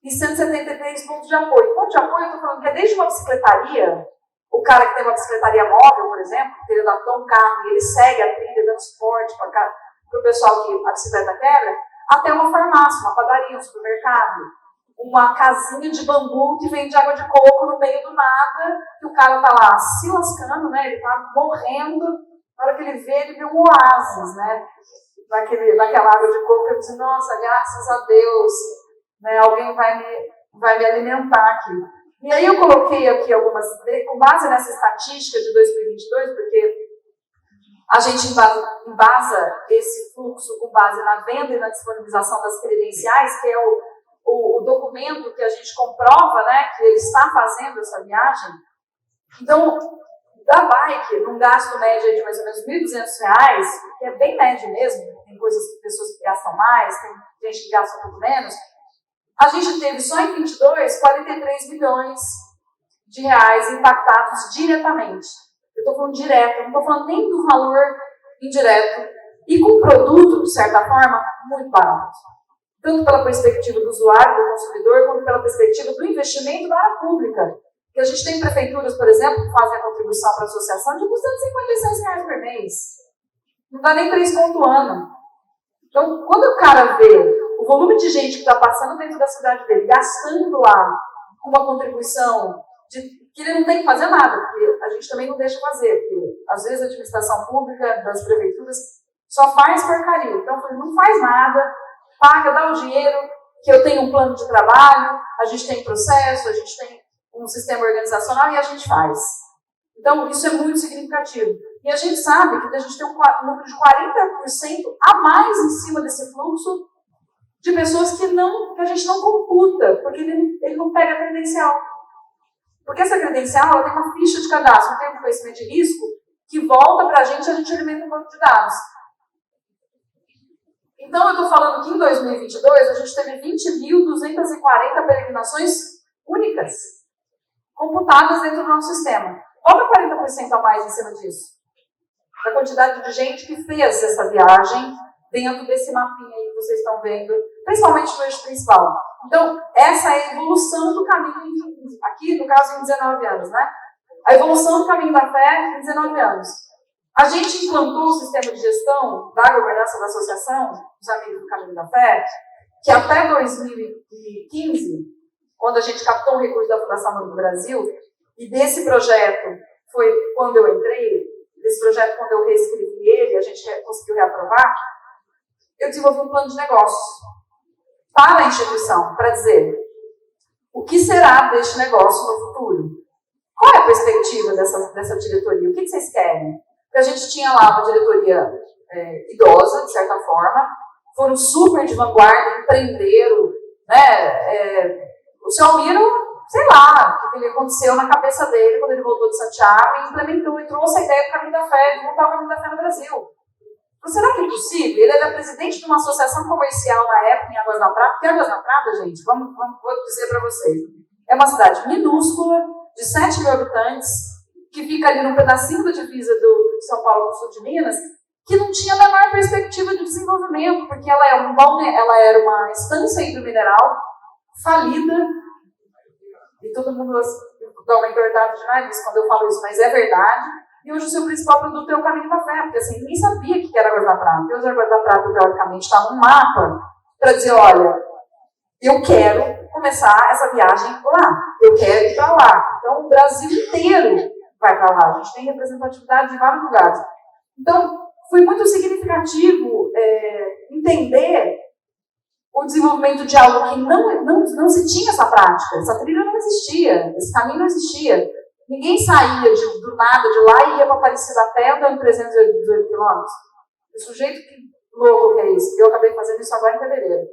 E 173 pontos de apoio. Ponto de apoio, eu estou falando que é desde uma bicicletaria, o cara que tem uma bicicletaria móvel, por exemplo, que ele adaptou um carro e ele segue a trilha, dando suporte para o pessoal que a bicicleta quebra, até uma farmácia, uma padaria, um supermercado, uma casinha de bambu que vende água de coco no meio do nada, que o cara está lá se lascando, né? Ele está morrendo, na hora que ele vê um oásis, né? Naquela água de coco, eu disse, nossa, graças a Deus, né? Alguém vai me alimentar aqui. E aí eu coloquei aqui algumas, com base nessa estatística de 2022, porque a gente embasa esse fluxo com base na venda e na disponibilização das credenciais, que é o documento que a gente comprova, né, que ele está fazendo essa viagem. Então, da bike, num gasto médio de mais ou menos R$ 1.200, que é bem médio mesmo, tem pessoas que gastam mais, tem gente que gasta um pouco menos. A gente teve só em 22, 43 milhões de reais impactados diretamente. Eu estou falando direto, não estou falando nem do valor indireto. E com um produto, de certa forma, muito barato. Tanto pela perspectiva do usuário, do consumidor, quanto pela perspectiva do investimento da área pública. Porque a gente tem prefeituras, por exemplo, que fazem a contribuição para a associação de R$ 256 por mês. Não dá nem 3 conto ano. Então, quando o cara vê o volume de gente que está passando dentro da cidade dele, gastando lá com uma contribuição que ele não tem que fazer nada, porque a gente também não deixa fazer, porque às vezes a administração pública das prefeituras só faz porcaria. Então, não faz nada, paga, dá o dinheiro, que eu tenho um plano de trabalho, a gente tem processo, a gente tem um sistema organizacional e a gente faz. Então, isso é muito significativo. E a gente sabe que a gente tem um número de 40% a mais em cima desse fluxo de pessoas que a gente não computa, porque ele não pega a credencial. Porque essa credencial ela tem uma ficha de cadastro, um termo de conhecimento de risco, que volta para a gente alimenta um banco de dados. Então, eu estou falando que em 2022 a gente teve 20.240 peregrinações únicas, computadas dentro do nosso sistema. Bota 40% a mais em cima disso. A quantidade de gente que fez essa viagem dentro desse mapinha aí que vocês estão vendo, principalmente no eixo principal. Então, essa é a evolução do caminho, aqui no caso em 19 anos, né? A evolução do caminho da fé em 19 anos. A gente implantou o sistema de gestão da governança da associação, dos Amigos do Caminho da Fé, que até 2015, quando a gente captou um recurso da Fundação Banco do Brasil, e desse projeto foi quando eu entrei, desse projeto quando eu reescrevi ele, a gente conseguiu reaprovar, eu desenvolvi um plano de negócios para a instituição, para dizer o que será deste negócio no futuro. Qual é a perspectiva dessa diretoria? O que vocês querem? Porque a gente tinha lá uma diretoria idosa, de certa forma, foram super de vanguarda, empreenderam, né? O seu Almiro, sei lá, o que aconteceu na cabeça dele quando ele voltou de Santiago e implementou e trouxe a ideia do Caminho da Fé, de montar o Caminho da Fé no Brasil. Mas será que é possível? Ele era presidente de uma associação comercial na época em Águas da Prata, porque Águas da Prata, gente, vou dizer para vocês, é uma cidade minúscula, de 7 mil habitantes, que fica ali num pedacinho da divisa de São Paulo com o sul de Minas, que não tinha a menor perspectiva de desenvolvimento, porque ela era uma estância hidromineral falida, e todo mundo dá uma entortada de nariz quando eu falo isso, mas é verdade. E hoje o seu principal produto é o Caminho da Fé, porque assim, ninguém sabia o que era Águas da Prata. Porque hoje a Águas da Prata, teoricamente, está no mapa para dizer, olha, eu quero começar essa viagem lá, eu quero ir para lá. Então, o Brasil inteiro vai para lá. A gente tem representatividade de vários lugares. Então, foi muito significativo entender o desenvolvimento de algo que não se tinha essa prática. Essa trilha não existia, esse caminho não existia. Ninguém saía do nada de lá e ia para Aparecida a pé andando 318 quilômetros. O sujeito que louco que é isso. Eu acabei fazendo isso agora em fevereiro.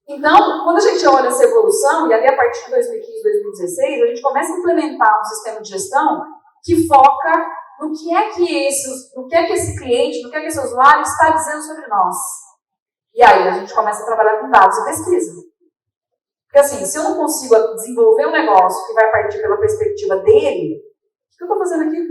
Então, quando a gente olha essa evolução, e ali a partir de 2015, 2016, a gente começa a implementar um sistema de gestão que foca no que é que esse cliente, no que é que esse usuário está dizendo sobre nós. E aí a gente começa a trabalhar com dados e pesquisa. Porque assim, se eu não consigo desenvolver um negócio que vai partir pela perspectiva dele, o que eu estou fazendo aqui?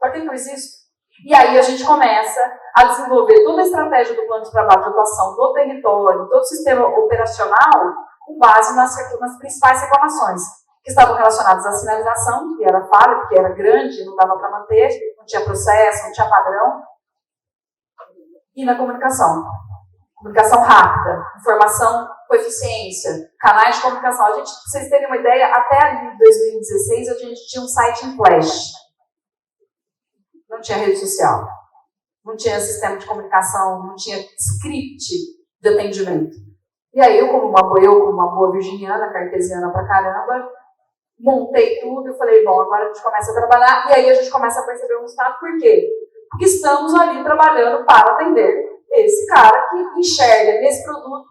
Para que eu existo? E aí a gente começa a desenvolver toda a estratégia do plano de trabalho de atuação do território, todo o sistema operacional, com base nas principais reclamações, que estavam relacionadas à sinalização, que era falha, porque era grande, não dava para manter, não tinha processo, não tinha padrão, e na comunicação. Comunicação rápida, informação com eficiência, canais de comunicação. Pra vocês terem uma ideia, até ali em 2016 a gente tinha um site em Flash. Não tinha rede social, não tinha sistema de comunicação, não tinha script de atendimento. E aí eu, como uma boa virginiana, cartesiana pra caramba, montei tudo e falei, bom, agora a gente começa a trabalhar, e aí a gente começa a perceber um resultado. Por quê? Porque estamos ali trabalhando para atender esse cara que enxerga nesse produto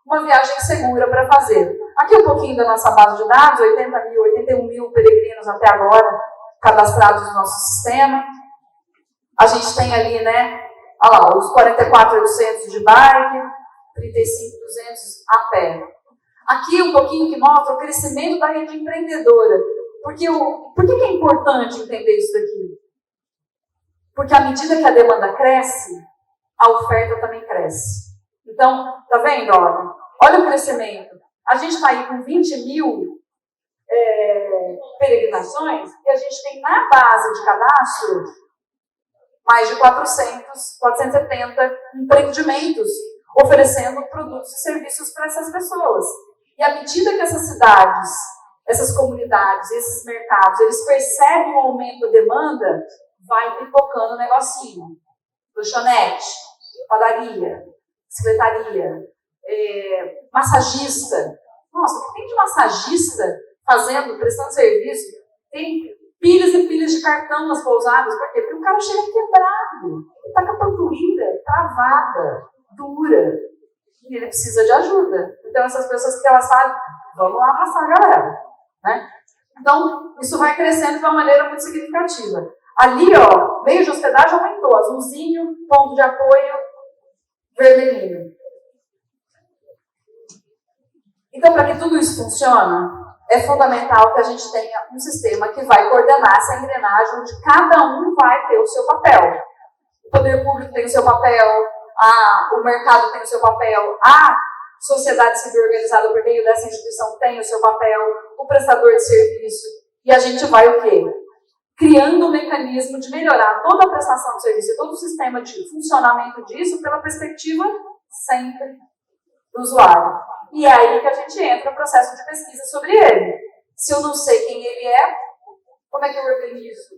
uma viagem segura para fazer. Aqui um pouquinho da nossa base de dados, 81 mil peregrinos até agora cadastrados no nosso sistema. A gente tem ali, né, Olha lá, os 44.800 de bike, 35.200 a pé. Aqui um pouquinho que mostra o crescimento da rede empreendedora. Por que é importante entender isso daqui? Porque à medida que a demanda cresce, a oferta também cresce. Então, tá vendo? Olha o crescimento. A gente está aí com 20 mil peregrinações e a gente tem na base de cadastro mais de 470 empreendimentos oferecendo produtos e serviços para essas pessoas. E à medida que essas cidades, essas comunidades, esses mercados, eles percebem o aumento da demanda, vai pipocando o negocinho. Lanchonete, padaria, secretaria, massagista. Nossa, o que tem de massagista prestando serviço? Tem pilhas e pilhas de cartão nas pousadas. Por quê? Porque o cara chega quebrado. Ele está com a panturrilha travada, dura. E ele precisa de ajuda. Então, essas pessoas que elas fazem, vamos lá amassar a galera. Né? Então, isso vai crescendo de uma maneira muito significativa. Ali, meio de hospedagem aumentou. Azulzinho, ponto de apoio, vermelhinho. Então, para que tudo isso funcione, é fundamental que a gente tenha um sistema que vai coordenar essa engrenagem, onde cada um vai ter o seu papel. O poder público tem o seu papel, o mercado tem o seu papel, a sociedade civil organizada por meio dessa instituição tem o seu papel, o prestador de serviço. E a gente vai o quê? Criando um mecanismo de melhorar toda a prestação de serviço e todo o sistema de funcionamento disso pela perspectiva sempre do usuário. E é aí que a gente entra no processo de pesquisa sobre ele. Se eu não sei quem ele é, como é que eu organizo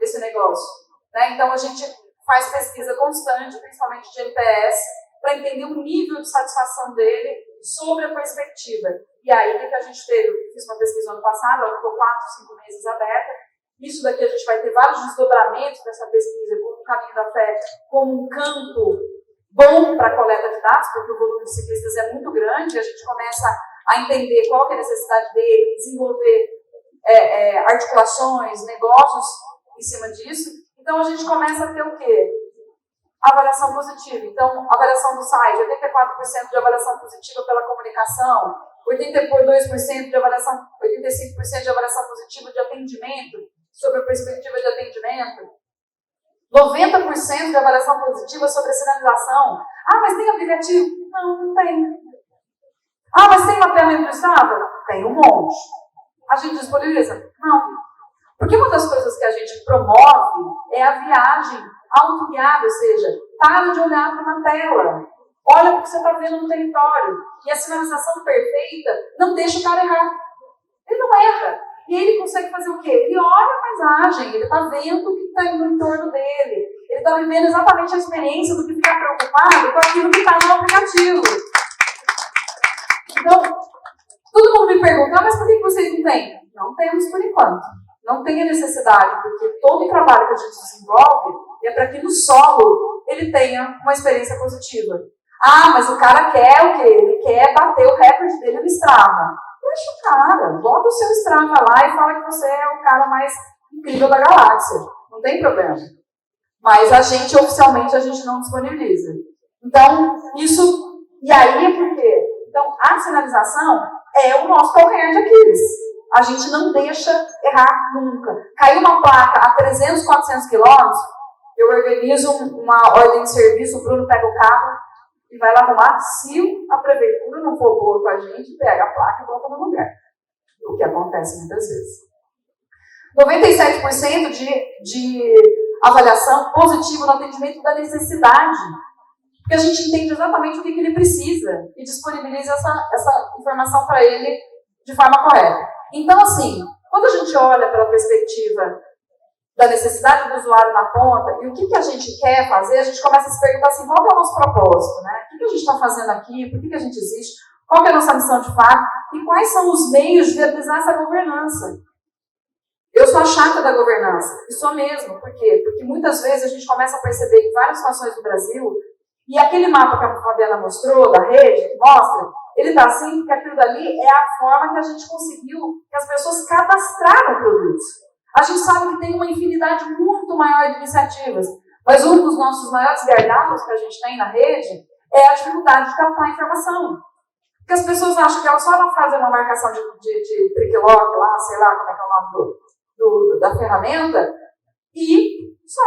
esse negócio? Né? Então, a gente faz pesquisa constante, principalmente de NPS, para entender o nível de satisfação dele sobre a perspectiva. E aí, o que a gente teve? Fiz uma pesquisa ano passado, ela ficou 4, 5 meses aberta. Isso daqui a gente vai ter vários desdobramentos dessa pesquisa, como o Caminho da Fé, como um campo bom para a coleta de dados, porque o volume de ciclistas é muito grande, a gente começa a entender qual que é a necessidade dele, desenvolver articulações, negócios em cima disso. Então, a gente começa a ter o quê? Avaliação positiva. Então, avaliação do site, 84% de avaliação positiva pela comunicação, 82% de avaliação, 85% de avaliação positiva de atendimento, sobre a perspectiva de atendimento, 90% de avaliação positiva sobre a sinalização. Mas tem aplicativo? Não tem. Mas tem mapeamento do estado? Tem um monte. A gente disponibiliza? Não. Porque uma das coisas que a gente promove é a viagem autoguiada, ou seja, para de olhar para uma tela. Olha o que você está vendo no território. E a sinalização perfeita não deixa o cara errar. Ele não erra. E ele consegue fazer o quê? Ele olha a paisagem, ele está vendo o que está no entorno dele. Ele está vivendo exatamente a experiência do que ficar preocupado com aquilo que está no aplicativo. Então, todo mundo me pergunta, mas por que vocês não têm? Não temos por enquanto. Não tem a necessidade, porque todo o trabalho que a gente desenvolve é para que no solo ele tenha uma experiência positiva. Mas o cara quer o quê? Ele quer bater o recorde dele no Strava. Deixa o cara, bota o seu Strava lá e fala que você é o cara mais incrível da galáxia. Não tem problema. Mas oficialmente, a gente não disponibiliza. Então, isso... E aí é por quê? Então, a sinalização é o nosso calcanhar de Aquiles. A gente não deixa errar nunca. Caiu uma placa a 300, 400 quilômetros, eu organizo uma ordem de serviço, o Bruno pega o carro e vai lá arrumar. Se a prefeitura não for boa com a gente, pega a placa e bota no lugar. O que acontece muitas vezes. 97% de avaliação positiva no atendimento da necessidade. Porque a gente entende exatamente o que ele precisa e disponibiliza essa informação para ele de forma correta. Então, assim, quando a gente olha pela perspectiva da necessidade do usuário na ponta e o que a gente quer fazer, a gente começa a se perguntar assim, qual é o nosso propósito, né? O que a gente está fazendo aqui, por que a gente existe, qual é a nossa missão de fato e quais são os meios de viabilizar essa governança. Eu sou a chata da governança, e sou mesmo. Por quê? Porque muitas vezes a gente começa a perceber em várias situações do Brasil, e aquele mapa que a Fabiana mostrou, da rede, que mostra, ele está assim porque aquilo dali é a forma que a gente conseguiu que as pessoas cadastraram produtos. A gente sabe que tem uma infinidade muito maior de iniciativas, Mas um dos nossos maiores gargalos que a gente tem na rede é a dificuldade de captar informação. Porque as pessoas acham que elas só vão fazer uma marcação de trick-lock lá, sei lá como é que é o nome da ferramenta, e só.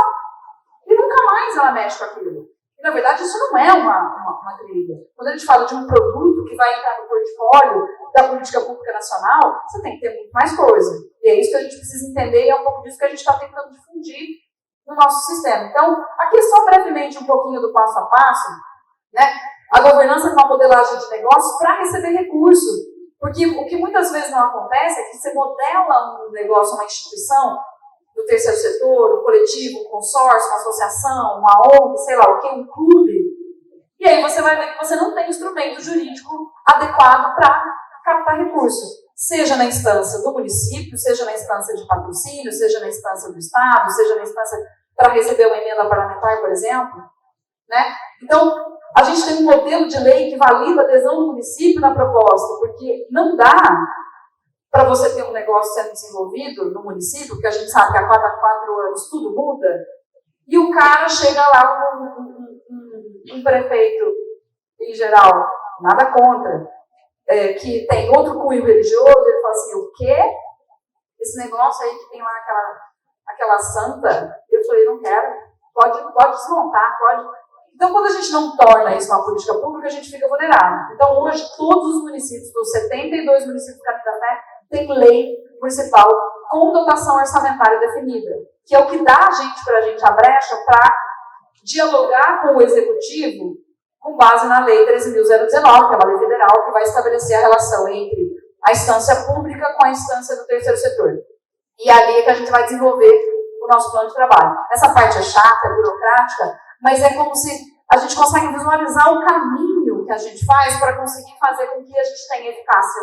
E nunca mais ela mexe com aquilo. E, na verdade, isso não é uma trilha. Quando a gente fala de um produto que vai entrar no portfólio da política pública nacional, você tem que ter muito mais coisa. E é isso que a gente precisa entender e é um pouco disso que a gente está tentando difundir no nosso sistema. Então, aqui só brevemente um pouquinho do passo a passo, né? A governança é uma modelagem de negócio para receber recursos. Porque o que muitas vezes não acontece é que você modela um negócio, uma instituição, do terceiro setor, um coletivo, um consórcio, uma associação, uma ONG, sei lá o que, um clube. E aí você vai ver que você não tem instrumento jurídico adequado para captar recursos. Seja na instância do município, seja na instância de patrocínio, seja na instância do Estado, seja na instância para receber uma emenda parlamentar, por exemplo. Né? Então, a gente tem um modelo de lei que valida a adesão do município na proposta, porque não dá para você ter um negócio sendo desenvolvido no município, porque a gente sabe que a cada 4 anos tudo muda, e o cara chega lá, um prefeito, em geral, nada contra, que tem outro cunho religioso, ele fala assim, o quê? Esse negócio aí que tem lá aquela santa, eu falei, não quero, pode desmontar, pode. Então, quando a gente não torna isso uma política pública, a gente fica vulnerável. Então, hoje, todos os municípios, dos 72 municípios do Caminho da Fé, tem lei municipal com dotação orçamentária definida, que é o que dá para a gente a brecha para dialogar com o executivo com base na lei 13.019, que é uma lei federal que vai estabelecer a relação entre a instância pública com a instância do terceiro setor. E ali é que a gente vai desenvolver o nosso plano de trabalho. Essa parte é chata, é burocrática, mas é como se a gente consegue visualizar o caminho que a gente faz para conseguir fazer com que a gente tenha eficácia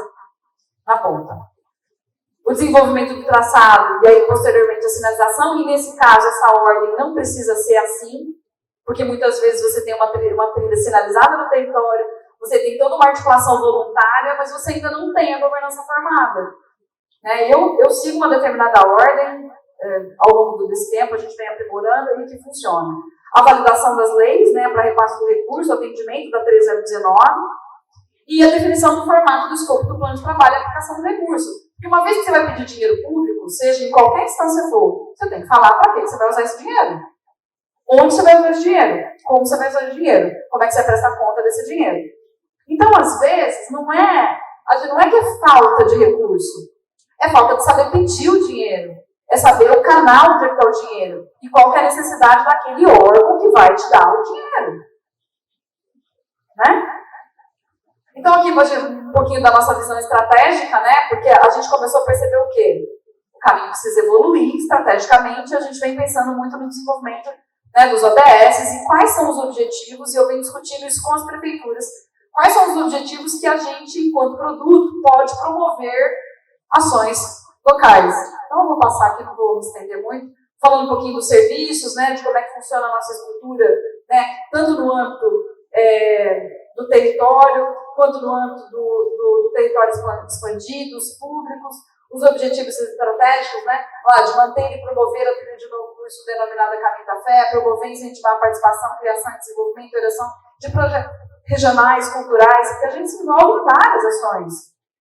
na ponta. O desenvolvimento do traçado e aí posteriormente a sinalização, e nesse caso essa ordem não precisa ser assim, porque muitas vezes você tem uma trilha sinalizada no território, você tem toda uma articulação voluntária, mas você ainda não tem a governança formada. Né? Eu sigo uma determinada ordem, ao longo desse tempo a gente vem aprimorando e que funciona. A validação das leis, né, para repasse do recurso, o atendimento da 13.019, e a definição do formato do escopo do plano de trabalho e aplicação do recurso. Porque uma vez que você vai pedir dinheiro público, seja em qualquer instância for, você tem que falar para que você vai usar esse dinheiro. Onde você vai usar esse dinheiro? Como você vai usar esse dinheiro? Como é que você presta conta desse dinheiro? Então, às vezes, não é que é falta de recurso, é falta de saber pedir o dinheiro, é saber o canal onde está o dinheiro e qual que é a necessidade daquele órgão que vai te dar o dinheiro. Né? Então, aqui um pouquinho da nossa visão estratégica, né? Porque a gente começou a perceber o quê? O caminho precisa evoluir estrategicamente, a gente vem pensando muito no desenvolvimento, né, dos ODS e quais são os objetivos, e eu venho discutindo isso com as prefeituras, quais são os objetivos que a gente, enquanto produto, pode promover ações locais. Então, eu vou passar aqui, não vou me estender muito, falando um pouquinho dos serviços, né, de como é que funciona a nossa estrutura, né, tanto no âmbito do território, quanto no âmbito do território expandido, os públicos, os objetivos estratégicos, né, de manter e promover a trilha de novo curso denominada Caminho da Fé, promover e incentivar a participação, criação e desenvolvimento, ereção de projetos regionais, culturais, porque a gente se envolve em várias ações.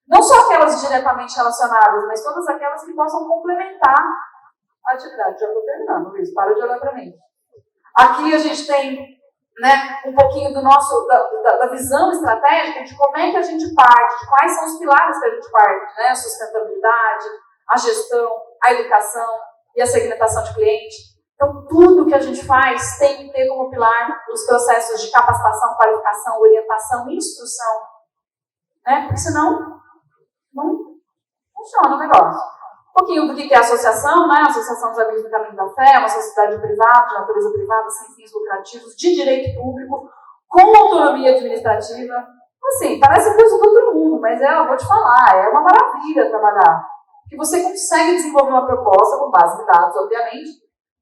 Não só aquelas diretamente relacionadas, mas todas aquelas que possam complementar a atividade. Já estou terminando, Luiz, para de olhar para mim. Aqui a gente tem, né, um pouquinho da visão estratégica de como é que a gente parte, de quais são os pilares que a gente parte, né, a sustentabilidade, a gestão, a educação e a segmentação de cliente. Então, tudo que a gente faz tem que ter como pilar os processos de capacitação, qualificação, orientação e instrução. Né? Porque senão, não funciona o negócio. Um pouquinho do que é a associação, né? A Associação dos Amigos do Caminho da Fé, uma sociedade privada, de natureza privada, sem fins lucrativos, de direito público, com autonomia administrativa. Assim, parece coisa do outro mundo, mas eu vou te falar, é uma maravilha trabalhar. Que você consegue desenvolver uma proposta com base em dados, obviamente,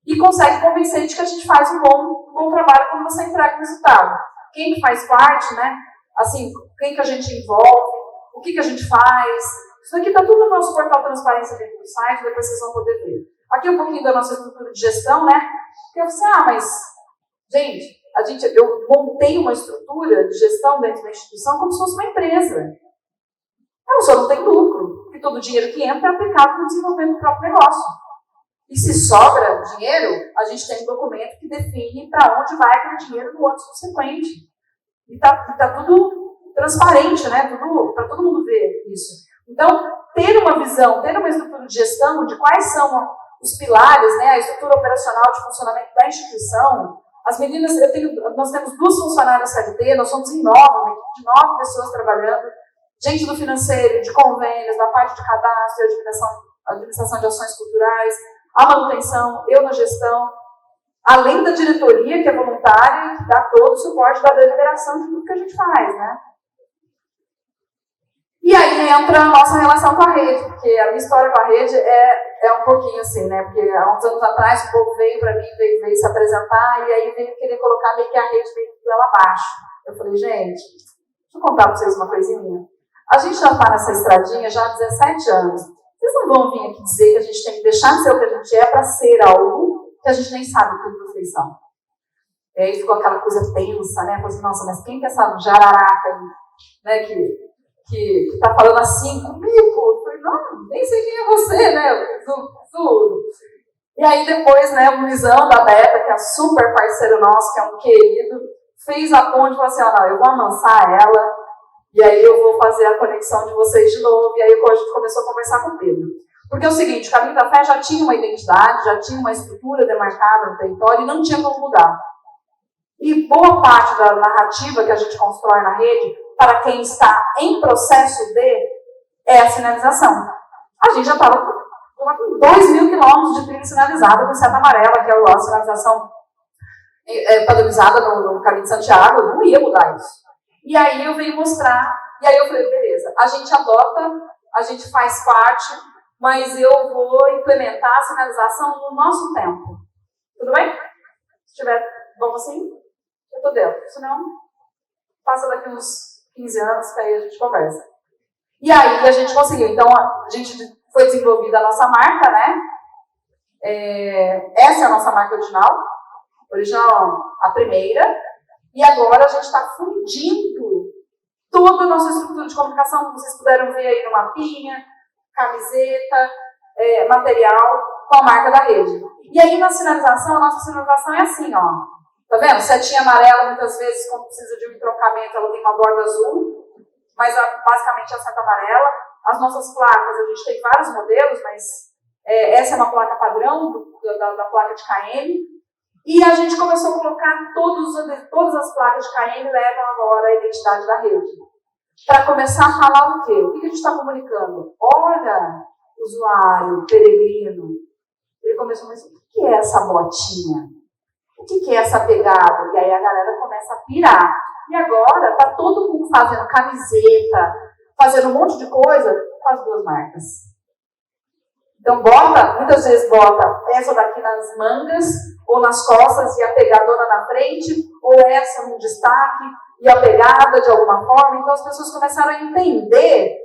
e consegue convencer de que a gente faz um bom trabalho quando você entrega o resultado. Quem que faz parte, né? Assim, quem que a gente envolve, o que a gente faz. Isso aqui está tudo no nosso portal Transparência dentro do site, depois vocês vão poder ver. Aqui um pouquinho da nossa estrutura de gestão, né? Porque eu falei assim, mas, gente, eu montei uma estrutura de gestão dentro da instituição como se fosse uma empresa. A pessoa não tem lucro, porque todo o dinheiro que entra é aplicado no desenvolvimento do próprio negócio. E se sobra dinheiro, a gente tem um documento que define para onde vai aquele dinheiro no ano subsequente. E tá tudo transparente, né? Para todo mundo ver isso. Então, ter uma visão, ter uma estrutura de gestão de quais são os pilares, né? A estrutura operacional de funcionamento da instituição. As meninas, nós temos 2 funcionárias CLT, nós somos em 9, uma equipe de 9 pessoas trabalhando, gente do financeiro, de convênios, da parte de cadastro, administração de ações culturais, a manutenção, eu na gestão, além da diretoria, que é voluntária e que dá todo o suporte da deliberação de tudo que a gente faz, né? E aí entra a nossa relação com a rede, porque a minha história com a rede é um pouquinho assim, né? Porque há uns anos atrás o povo veio para mim, veio se apresentar, e aí veio querer colocar meio que a rede meio que lá abaixo. Eu falei, gente, deixa eu contar para vocês uma coisinha. A gente já está nessa estradinha já há 17 anos. Vocês não vão vir aqui dizer que a gente tem que deixar de ser o que a gente é para ser algo que a gente nem sabe o que vocês são. E aí ficou aquela coisa tensa, né? Falei assim, nossa, mas quem que é essa jararaca aí, né? Que tá falando assim comigo? Eu falei, não, nem sei quem é você, né? Tudo. E aí depois, né, o Luizão da Beta, que é super parceiro nosso, que é um querido, fez a ponte e falou assim, não, eu vou amansar ela, e aí eu vou fazer a conexão de vocês de novo, e aí a gente começou a conversar com o Pedro. Porque é o seguinte, o Caminho da Fé já tinha uma identidade, já tinha uma estrutura demarcada no território, e não tinha como mudar. E boa parte da narrativa que a gente constrói na rede, para quem está em processo é a sinalização. A gente já estava com 2.000 quilômetros de trilha sinalizada com seta amarela, que é a sinalização padronizada no Caminho de Santiago, não ia mudar isso. E aí eu venho mostrar, e aí eu falei, beleza, a gente adota, a gente faz parte, mas eu vou implementar a sinalização no nosso tempo. Tudo bem? Se tiver bom assim, eu estou dentro. Senão, passa daqui uns 15 anos, que aí a gente conversa. E aí a gente conseguiu. Então, a gente foi desenvolvida a nossa marca, né? Essa é a nossa marca original, a primeira. E agora a gente está fundindo toda a nossa estrutura de comunicação, que vocês puderam ver aí no mapinha, camiseta, material, com a marca da rede. E aí na sinalização, a nossa sinalização é assim, ó. Tá vendo? Setinha amarela, muitas vezes, quando precisa de um entrocamento, ela tem uma borda azul, mas basicamente é a seta amarela. As nossas placas, a gente tem vários modelos, mas essa é uma placa padrão da placa de KM. E a gente começou a colocar todas as placas de KM levam agora a identidade da rede. Para começar a falar o quê? O que a gente está comunicando? Olha, usuário, peregrino. Ele começou a dizer, o que é essa botinha? O que é essa pegada? E aí a galera começa a pirar. E agora está todo mundo fazendo camiseta, fazendo um monte de coisa com as 2 marcas. Então muitas vezes bota essa daqui nas mangas, ou nas costas e a pegadona na frente, ou essa no destaque e a pegada de alguma forma. Então as pessoas começaram a entender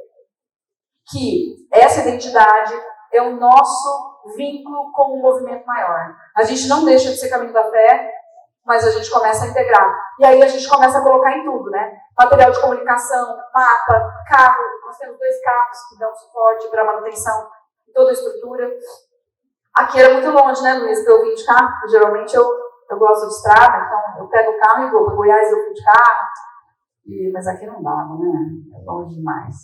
que essa identidade é o nosso vínculo com um movimento maior. A gente não deixa de ser Caminho da Fé, mas a gente começa a integrar. E aí a gente começa a colocar em tudo, né? Material de comunicação, mapa, carro. Nós temos 2 carros que dão suporte para a manutenção de toda a estrutura. Aqui era muito longe, né, Luiz, para eu vir de carro. Geralmente eu gosto de estrada, então eu pego o carro e vou. Para Goiás eu fui de carro. Mas aqui não dava, né? É longe demais.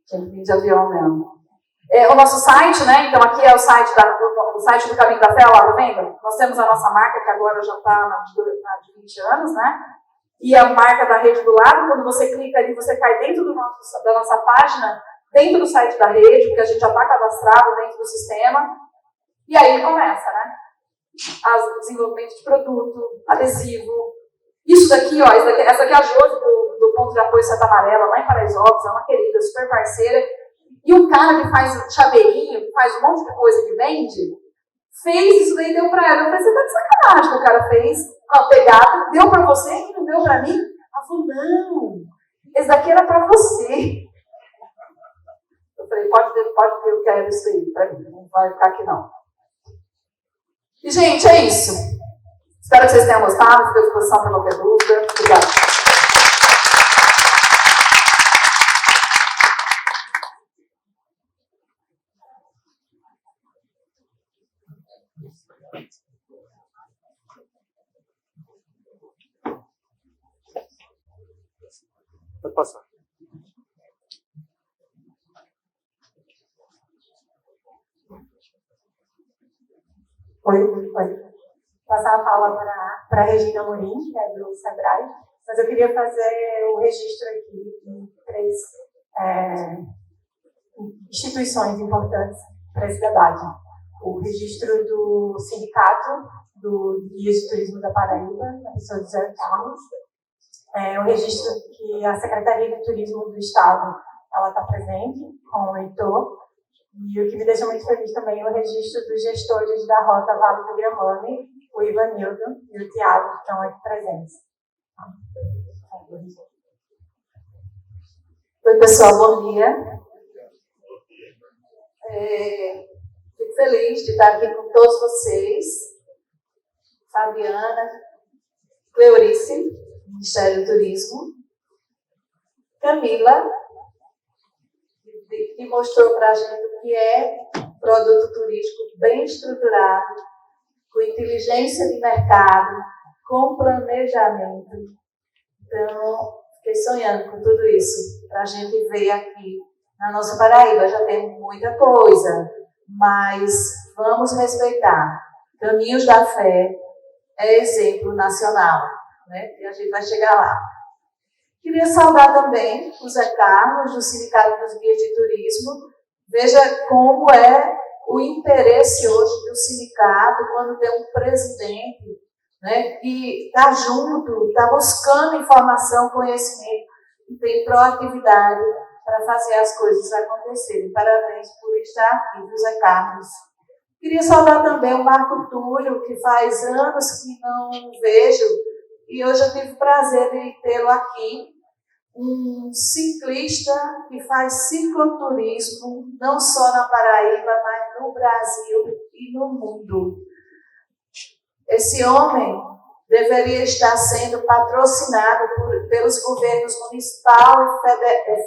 Tinha que vir de avião mesmo. O nosso site, né? Então aqui é o site do Caminho da Fé, lá, tá vendo? Nós temos a nossa marca, que agora já está de 20 anos, né? E a marca da rede do lado, quando você clica ali, você cai dentro da nossa página, dentro do site da rede, porque a gente já está cadastrado dentro do sistema. E aí começa, né? O desenvolvimento de produto, adesivo. Isso daqui, ó, essa daqui é a Josi do Ponto de Apoio Seta Amarela, lá em Paraisópolis, é uma querida, super parceira. E o cara que faz chaveirinho, que faz um monte de coisa que vende, fez isso daí e deu pra ela. Eu falei, você tá de sacanagem que o cara fez com a pegada, deu pra você e não deu pra mim? Ela falou, não, esse daqui era pra você. Eu falei, pode ter, eu quero isso aí pra mim, não vai ficar aqui não. E, gente, é isso. Espero que vocês tenham gostado. Fico à disposição para qualquer dúvida. Obrigada. Pode passar. Oi. Passar a fala para a Regina Morim, que é do Sebrae, mas eu queria fazer o registro aqui de 3 instituições importantes para esse debate. O registro do Sindicato do Guias de Turismo da Paraíba, na pessoa de Zé Carlos, o registro que a Secretaria de Turismo do Estado está presente com o Heitor, e o que me deixa muito feliz também é o registro dos gestores da Rota Vale do Gramame, o Ivanildo e o Tiago, que estão aqui presentes. Oi, pessoal, bom dia. Fico feliz de estar aqui com todos vocês. Fabiana, Cleurice, Ministério do Turismo, Camila, que mostrou para a gente o que é produto turístico bem estruturado, com inteligência de mercado, com planejamento. Então, fiquei sonhando com tudo isso, para a gente ver aqui na nossa Paraíba. Já tem muita coisa, mas vamos respeitar. Caminhos da Fé é exemplo nacional, né? E a gente vai chegar lá. Queria saudar também o Zé Carlos, do Sindicato dos Guias de Turismo. Veja como é o interesse hoje do sindicato quando tem um presidente, né, que está junto, está buscando informação, conhecimento e tem proatividade para fazer as coisas acontecerem. Parabéns por estar aqui, Zé Carlos. Queria saudar também o Marco Túlio, que faz anos que não vejo, e hoje eu tive o prazer de tê-lo aqui, um ciclista que faz cicloturismo, não só na Paraíba, mas no Brasil e no mundo. Esse homem deveria estar sendo patrocinado pelos governos municipal,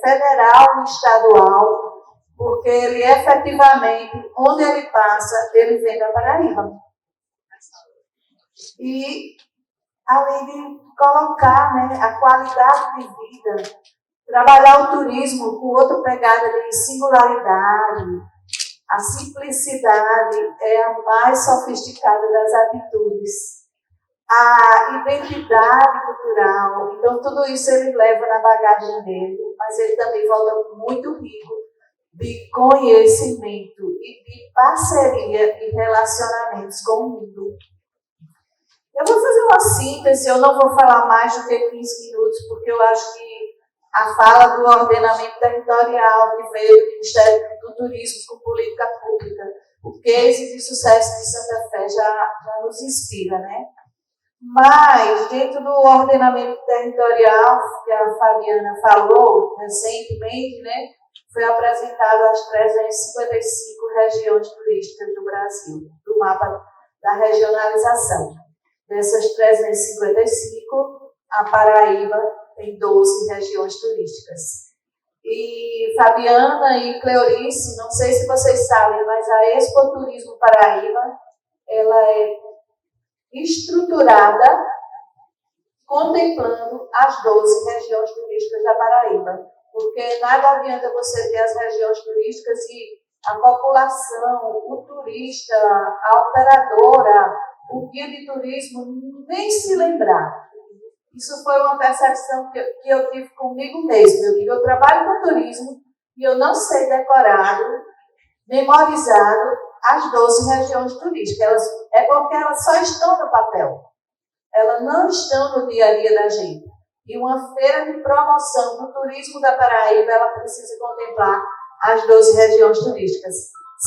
federal e estadual, porque ele efetivamente, onde ele passa, ele vem da Paraíba. E além de colocar, né, a qualidade de vida, trabalhar o turismo com outra pegada de singularidade, a simplicidade é a mais sofisticada das atitudes, a identidade cultural. Então, tudo isso ele leva na bagagem dele, mas ele também volta muito rico de conhecimento e de parceria e relacionamentos com o mundo. Eu vou fazer uma síntese, eu não vou falar mais do que 15 minutos, porque eu acho que a fala do ordenamento territorial que veio do Ministério do Turismo com política pública, o case de sucesso de Santa Fé já nos inspira, né? Mas, dentro do ordenamento territorial, que a Fabiana falou recentemente, né, foi apresentado as 355 regiões turísticas do Brasil, do mapa da regionalização. Dessas 355, a Paraíba tem 12 regiões turísticas. E Fabiana e Cleurice, não sei se vocês sabem, mas a Expo Turismo Paraíba, ela é estruturada contemplando as 12 regiões turísticas da Paraíba. Porque nada adianta você ter as regiões turísticas e a população, o turista, a operadora, o guia de turismo nem se lembrar. Isso foi uma percepção que eu tive comigo mesmo. Eu digo, eu trabalho com turismo e eu não sei decorado, memorizado as 12 regiões turísticas. É porque elas só estão no papel. Elas não estão no dia a dia da gente. E uma feira de promoção do turismo da Paraíba, ela precisa contemplar as 12 regiões turísticas.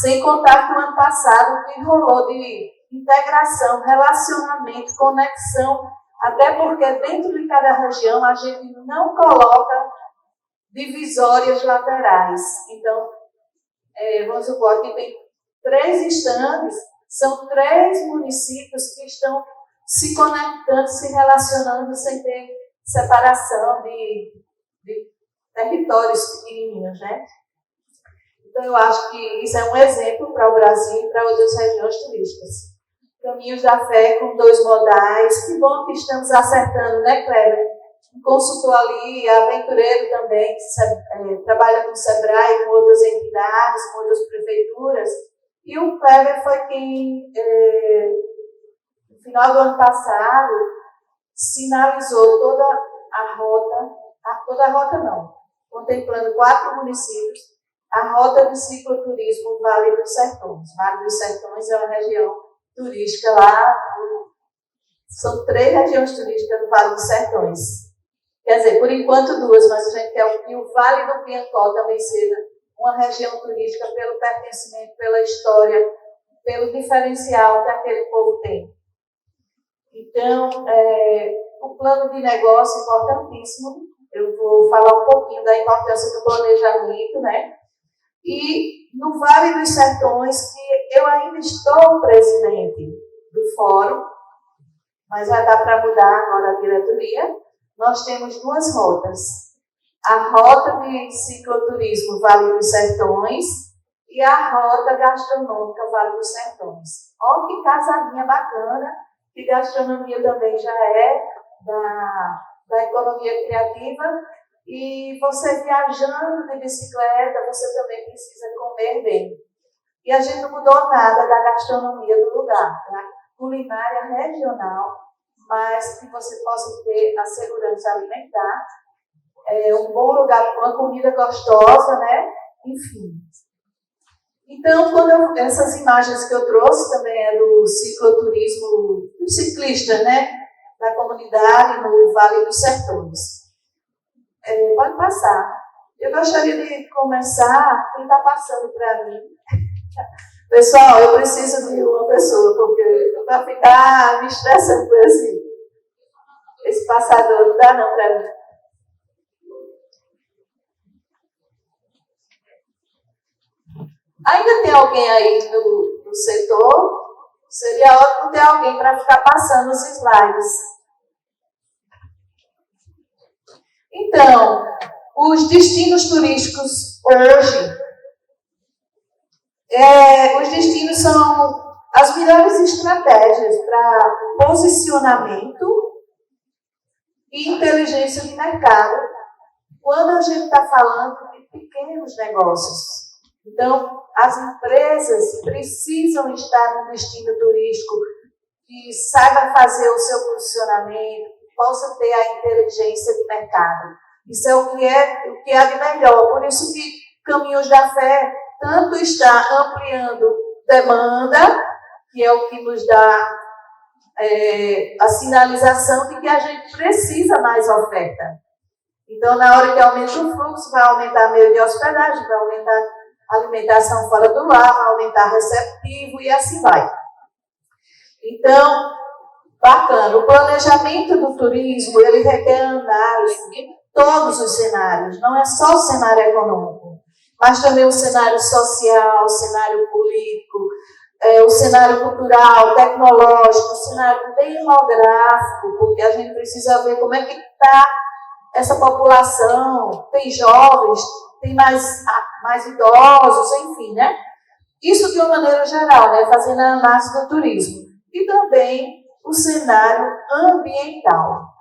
Sem contar que o ano passado que rolou de integração, relacionamento, conexão, até porque dentro de cada região a gente não coloca divisórias laterais. Então, vamos supor que tem 3 estandes, São 3 municípios que estão se conectando, se relacionando sem ter separação de territórios pequenininhos, né? Então, eu acho que isso é um exemplo para o Brasil e para outras regiões turísticas. Caminhos da Fé com 2 modais. Que bom que estamos acertando, né, Kleber? Um consultor ali, aventureiro também, que trabalha com o SEBRAE, com outras entidades, com outras prefeituras. E o Kleber foi quem, no final do ano passado, sinalizou toda a rota não, contemplando 4 municípios, a rota de cicloturismo Vale dos Sertões. Vale dos Sertões é uma região turística lá, são 3 regiões turísticas no Vale dos Sertões. Quer dizer, por enquanto 2, mas a gente quer que o Vale do Piancó também seja uma região turística pelo pertencimento, pela história, pelo diferencial que aquele povo tem. Então, o plano de negócio é importantíssimo. Eu vou falar um pouquinho da importância do planejamento, né? E no Vale dos Sertões, que eu ainda estou presidente do fórum, mas já dá para mudar agora a diretoria, nós temos 2 rotas. A rota de cicloturismo Vale dos Sertões e a rota gastronômica Vale dos Sertões. Olha que casadinha bacana, que gastronomia também já é da economia criativa. E você viajando de bicicleta, você também precisa comer bem. E a gente não mudou nada da gastronomia do lugar, da culinária regional, mas que você possa ter a segurança alimentar, um bom lugar com uma comida gostosa, né? Enfim. Então, essas imagens que eu trouxe também é do cicloturismo, do ciclista, né? Da comunidade no Vale dos Sertões. Pode passar. Eu gostaria de começar, quem está passando para mim. Pessoal, eu preciso de uma pessoa, porque para ficar me estressando por esse passador não dá não para mim. Ainda tem alguém aí no setor? Seria ótimo ter alguém para ficar passando os slides. Então, os destinos turísticos hoje, os destinos são as melhores estratégias para posicionamento e inteligência de mercado, quando a gente está falando de pequenos negócios. Então, as empresas precisam estar no destino turístico que saiba fazer o seu posicionamento, possa ter a inteligência de mercado. Isso é o que é de melhor. Por isso que Caminhos da Fé tanto está ampliando demanda, que é o que nos dá a sinalização de que a gente precisa mais oferta. Então, na hora que aumenta o fluxo, vai aumentar meio de hospedagem, vai aumentar a alimentação fora do lar, vai aumentar receptivo e assim vai. Então, bacana. O planejamento do turismo, ele requer análise de todos os cenários, não é só o cenário econômico, mas também o cenário social, o cenário político, o cenário cultural, tecnológico, o cenário demográfico, porque a gente precisa ver como é que está essa população, tem jovens, tem mais idosos, enfim, né? Isso de uma maneira geral, né? Fazendo a análise do turismo. E também o cenário ambiental.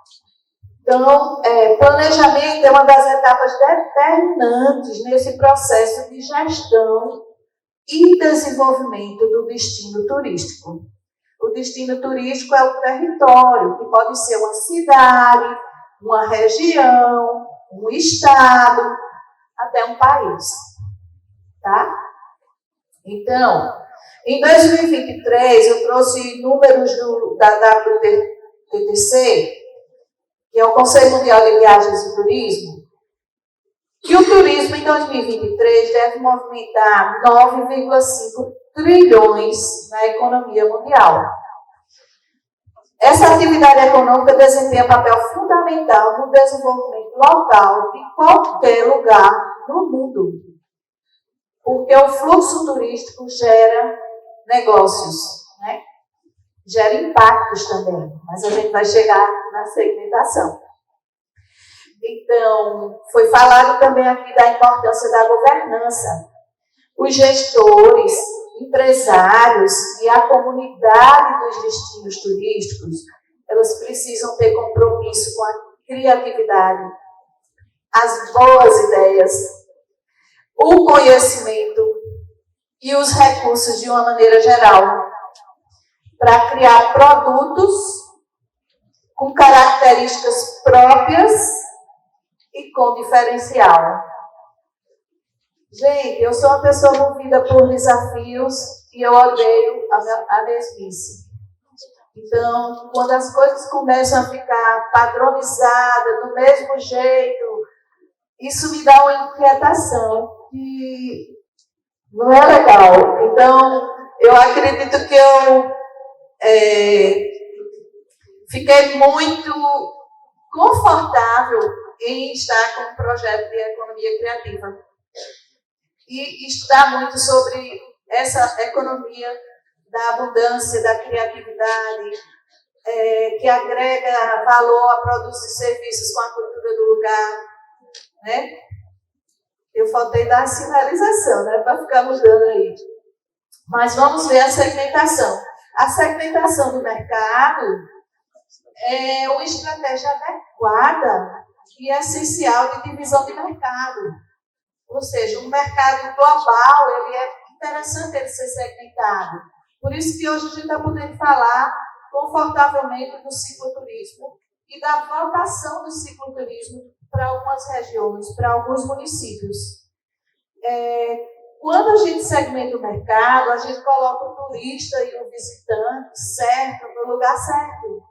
Então, planejamento é uma das etapas determinantes nesse processo de gestão e desenvolvimento do destino turístico. O destino turístico é o território, que pode ser uma cidade, uma região, um estado, até um país. Tá? Então, em 2023, eu trouxe números da WTTC, que é o Conselho Mundial de Viagens e Turismo, que o turismo em 2023 deve movimentar 9,5 trilhões na economia mundial. Essa atividade econômica desempenha papel fundamental no desenvolvimento local de qualquer lugar no mundo, porque o fluxo turístico gera negócios. né? Gera impactos também, mas a gente vai chegar na segmentação. Então, foi falado também aqui da importância da governança. Os gestores, empresários e a comunidade dos destinos turísticos, elas precisam ter compromisso com a criatividade, as boas ideias, o conhecimento e os recursos de uma maneira geral, para criar produtos com características próprias e com diferencial. Gente, eu sou uma pessoa movida por desafios e eu odeio a mesmice. Então, quando as coisas começam a ficar padronizadas, do mesmo jeito, isso me dá uma inquietação que não é legal. Então, eu acredito que eu fiquei muito confortável em estar com um projeto de economia criativa e estudar muito sobre essa economia da abundância, da criatividade, que agrega valor a produtos e serviços com a cultura do lugar, né? Eu faltei dar a sinalização, né, para ficar mudando aí. Mas vamos ver a segmentação. A segmentação do mercado é uma estratégia adequada e essencial de divisão de mercado. Ou seja, um mercado global, ele é interessante ele ser segmentado. Por isso que hoje a gente está podendo falar confortavelmente do cicloturismo e da vocação do cicloturismo para algumas regiões, para alguns municípios. Quando a gente segmenta o mercado, a gente coloca o turista e o visitante certo no lugar certo.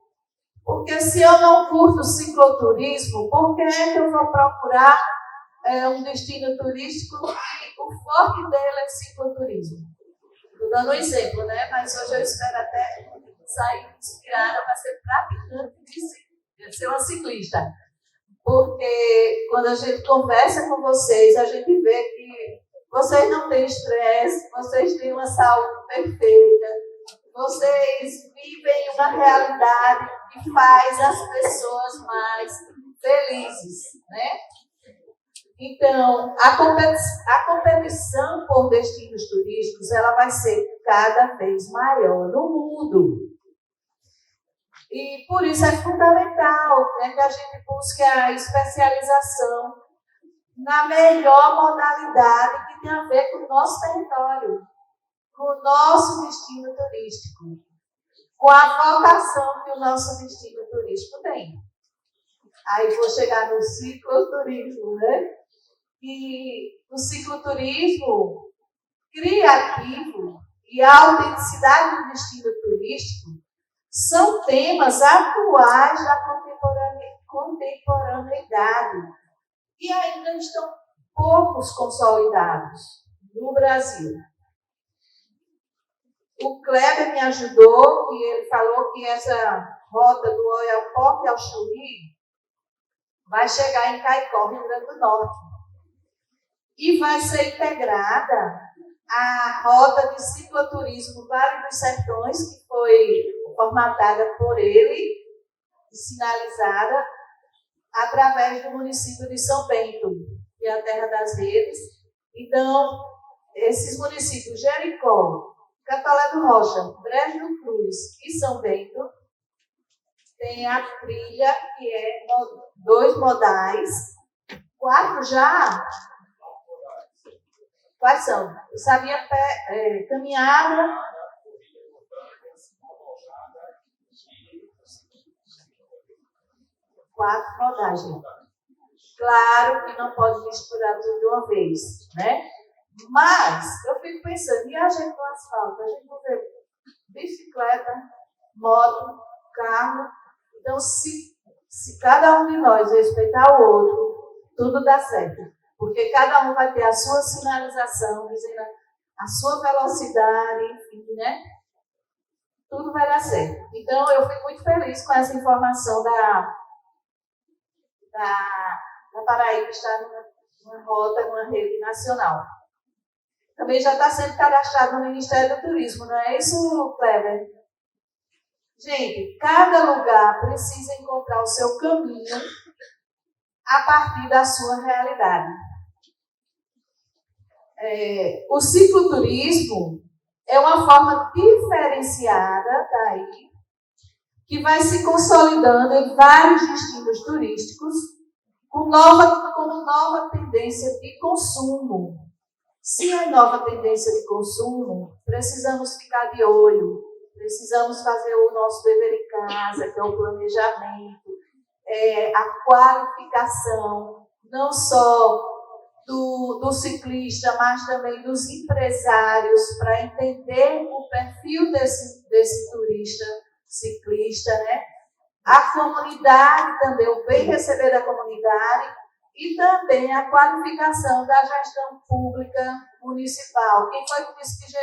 Porque se eu não curto cicloturismo, por que é que eu vou procurar um destino turístico e o forte dele é cicloturismo? Estou dando um exemplo, né? Mas hoje eu espero até sair inspirada para ser praticante de ser uma ciclista. Porque quando a gente conversa com vocês, a gente vê que vocês não têm estresse, vocês têm uma saúde perfeita, vocês vivem uma realidade que faz as pessoas mais felizes, né? Então, a competição por destinos turísticos, ela vai ser cada vez maior no mundo. E por isso é fundamental, né, que a gente busque a especialização na melhor modalidade que tem a ver com o nosso território, com o nosso destino turístico, com a vocação que o nosso destino turístico tem. Aí vou chegar no cicloturismo, né? E o cicloturismo criativo e a autenticidade do destino turístico são temas atuais da contemporaneidade e ainda estão poucos consolidados no Brasil. O Kleber me ajudou e ele falou que essa rota do Oiapoque ao Chuí vai chegar em Caicó, Rio Grande do Norte. E vai ser integrada a rota de cicloturismo Vale dos Sertões, que foi formatada por ele e sinalizada através do município de São Bento, que é a terra das redes. Então, esses municípios, Jericó, Catolé do Rocha, Brejo do Cruz e São Bento, tem a trilha, que é 2 modais, 4 já. Quais são? Eu sabia caminhada. Quatro modais, gente. Claro que não pode misturar tudo de uma vez, né? Mas eu fico pensando, e a gente no asfalto? A gente não vê bicicleta, moto, carro. Então, se cada um de nós respeitar o outro, tudo dá certo. Porque cada um vai ter a sua sinalização, dizendo a sua velocidade, enfim, né? Tudo vai dar certo. Então, eu fico muito feliz com essa informação da Paraíba estar numa rota, numa rede nacional. também já está sendo cadastrado no Ministério do Turismo, não é isso, Kleber? Gente, cada lugar precisa encontrar o seu caminho a partir da sua realidade. O cicloturismo é uma forma diferenciada daí, que vai se consolidando em vários destinos turísticos com nova tendência de consumo. Se é nova tendência de consumo, precisamos ficar de olho, precisamos fazer o nosso dever em casa, que é o planejamento, a qualificação, não só do ciclista, mas também dos empresários, para entender o perfil desse turista ciclista, né? A comunidade também, o bem receber da comunidade e também a qualificação da gestão pública municipal. Quem foi que disse que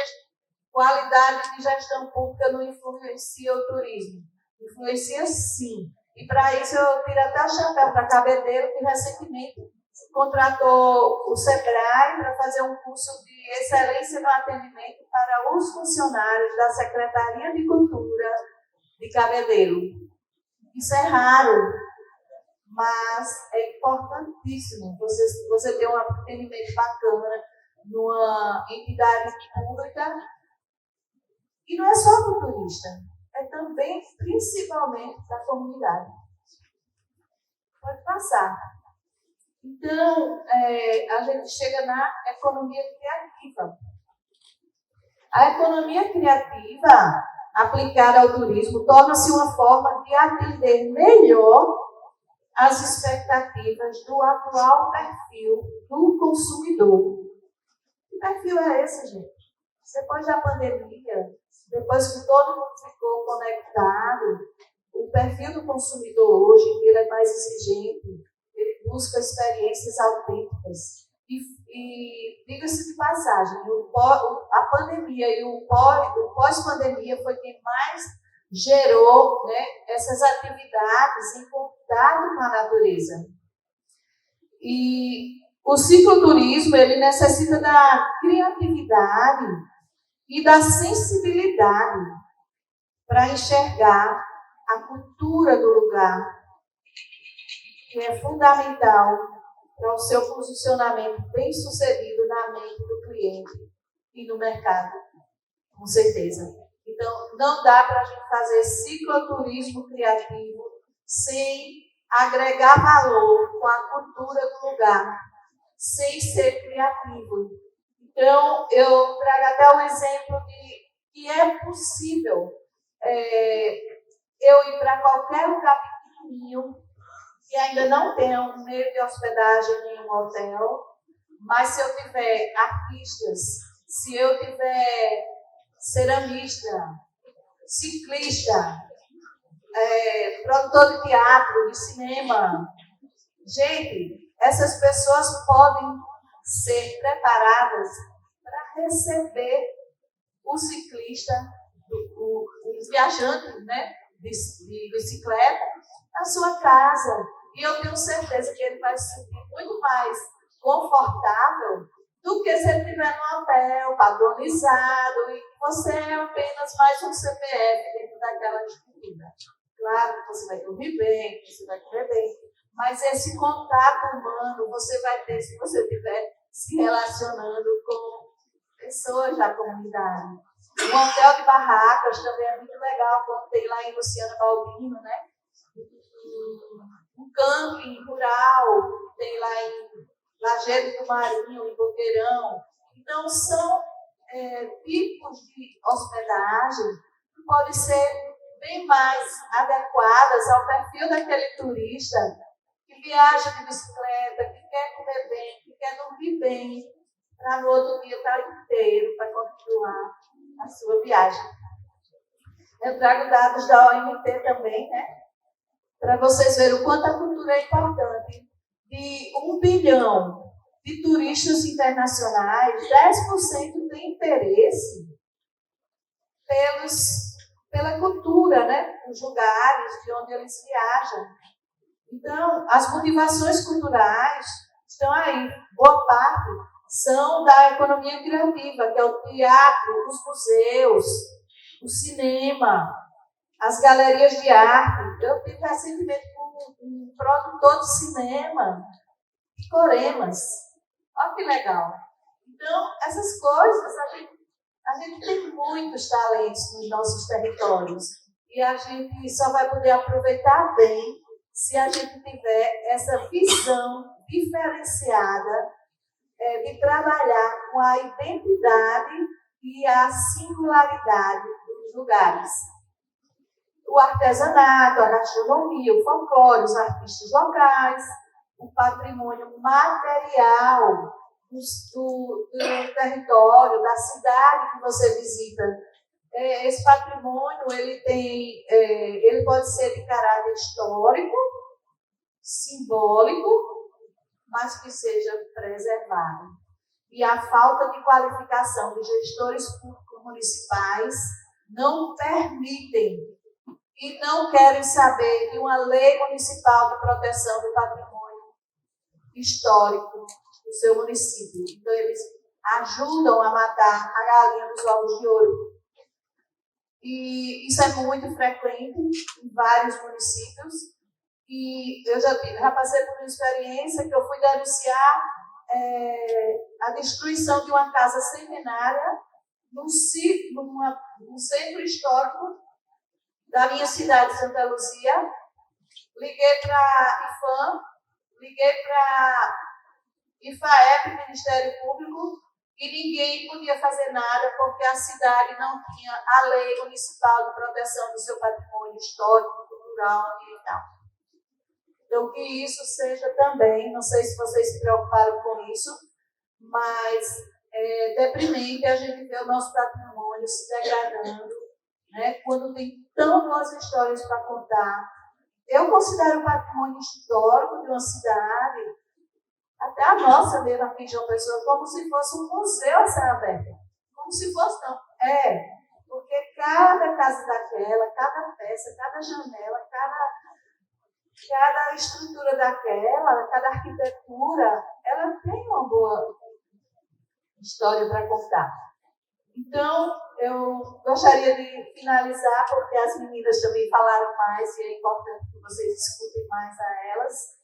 qualidade de gestão pública não influencia o turismo? Influencia sim. E para isso eu tiro até o chapéu para a Cabedelo, que recentemente contratou o SEBRAE para fazer um curso de excelência no atendimento para os funcionários da Secretaria de Cultura de Cabedelo. Isso é raro, mas é importantíssimo você ter um atendimento bacana numa entidade pública. E não é só para o turista, é também, principalmente, para a comunidade. Pode passar. Então, a gente chega na economia criativa. A economia criativa, aplicada ao turismo, torna-se uma forma de atender melhor as expectativas do atual perfil do consumidor. Que perfil é esse, gente? Depois da pandemia, depois que todo mundo ficou conectado, o perfil do consumidor hoje ele é mais exigente, ele busca experiências autênticas. E diga-se de passagem, a pandemia e o pós-pandemia foi quem mais gerou, né, essas atividades em contato com a natureza. E o cicloturismo ele necessita da criatividade e da sensibilidade para enxergar a cultura do lugar, que é fundamental para o seu posicionamento bem-sucedido na mente do cliente e no mercado, com certeza. Então, não dá para a gente fazer cicloturismo criativo sem agregar valor com a cultura do lugar, sem ser criativo. Então, eu trago até um exemplo de que é possível eu ir para qualquer lugar pequenininho que ainda não tenha um meio de hospedagem em um hotel, mas se eu tiver artistas, se eu tiver ceramista, ciclista, produtor de teatro, de cinema, gente, essas pessoas podem ser preparadas para receber o ciclista, o viajante, né, de bicicleta, na sua casa. E eu tenho certeza que ele vai se sentir muito mais confortável do que se ele estiver num hotel padronizado e você é apenas mais um CPF dentro daquela estrutura. Claro que você vai dormir bem, que você vai comer bem, mas esse contato humano você vai ter se você estiver se relacionando com pessoas da comunidade. Um hotel de barracas também é muito legal, como tem lá em Luciana Baldino, né? Um camping rural, tem lá em Lajeado do Marinho, em Boqueirão. Então, são tipos de hospedagem que podem ser bem mais adequadas ao perfil daquele turista que viaja de bicicleta, que quer comer bem, que quer dormir bem, para no outro dia estar inteiro para continuar a sua viagem. Eu trago dados da OMT também, né? Para vocês verem o quanto a cultura é importante. De 1 bilhão de turistas internacionais, 10% tem interesse pela cultura, né? Os lugares de onde eles viajam. Então, as motivações culturais estão aí. Boa parte são da economia criativa, que é o teatro, os museus, o cinema, as galerias de arte. Eu tive recentemente com um produtor de cinema, de Coremas. Olha que legal. Então, essas coisas, a gente tem muitos talentos nos nossos territórios e a gente só vai poder aproveitar bem se a gente tiver essa visão diferenciada de trabalhar com a identidade e a singularidade dos lugares. O artesanato, a gastronomia, o folclore, os artistas locais, o patrimônio material do território, da cidade que você visita. Esse patrimônio ele pode ser de caráter histórico, simbólico, mas que seja preservado. E a falta de qualificação de gestores públicos municipais não permitem e não querem saber de uma lei municipal de proteção do patrimônio histórico do seu município. Então, eles ajudam a matar a galinha dos ovos de ouro. E isso é muito frequente em vários municípios. E eu já passei por uma experiência que eu fui denunciar a destruição de uma casa centenária num centro histórico da minha cidade, Santa Luzia. Liguei para a IFAM, liguei para IFAEP, Ministério Público, e ninguém podia fazer nada porque a cidade não tinha a lei municipal de proteção do seu patrimônio histórico, cultural, ambiental. Então, que isso seja também, não sei se vocês se preocuparam com isso, mas é deprimente a gente ver o nosso patrimônio se degradando, né, quando tem tão boas histórias para contar. Eu considero o patrimônio histórico de uma cidade, até a nossa mesmo aqui de João Pessoa, como se fosse um museu a céu aberto. Como se fosse, não. Porque cada casa daquela, cada peça, cada janela, cada estrutura daquela, cada arquitetura, ela tem uma boa história para contar. Então, eu gostaria de finalizar, porque as meninas também falaram mais, e é importante que vocês escutem mais a elas,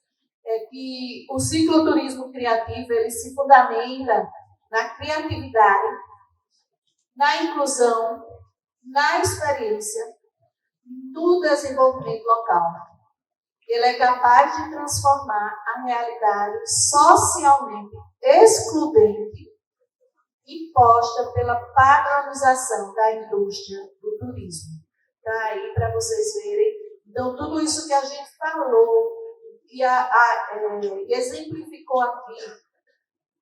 que o cicloturismo criativo, ele se fundamenta na criatividade, na inclusão, na experiência, no desenvolvimento local. Ele é capaz de transformar a realidade socialmente excludente imposta pela padronização da indústria do turismo. Está aí para vocês verem. Então, tudo isso que a gente falou e exemplificou aqui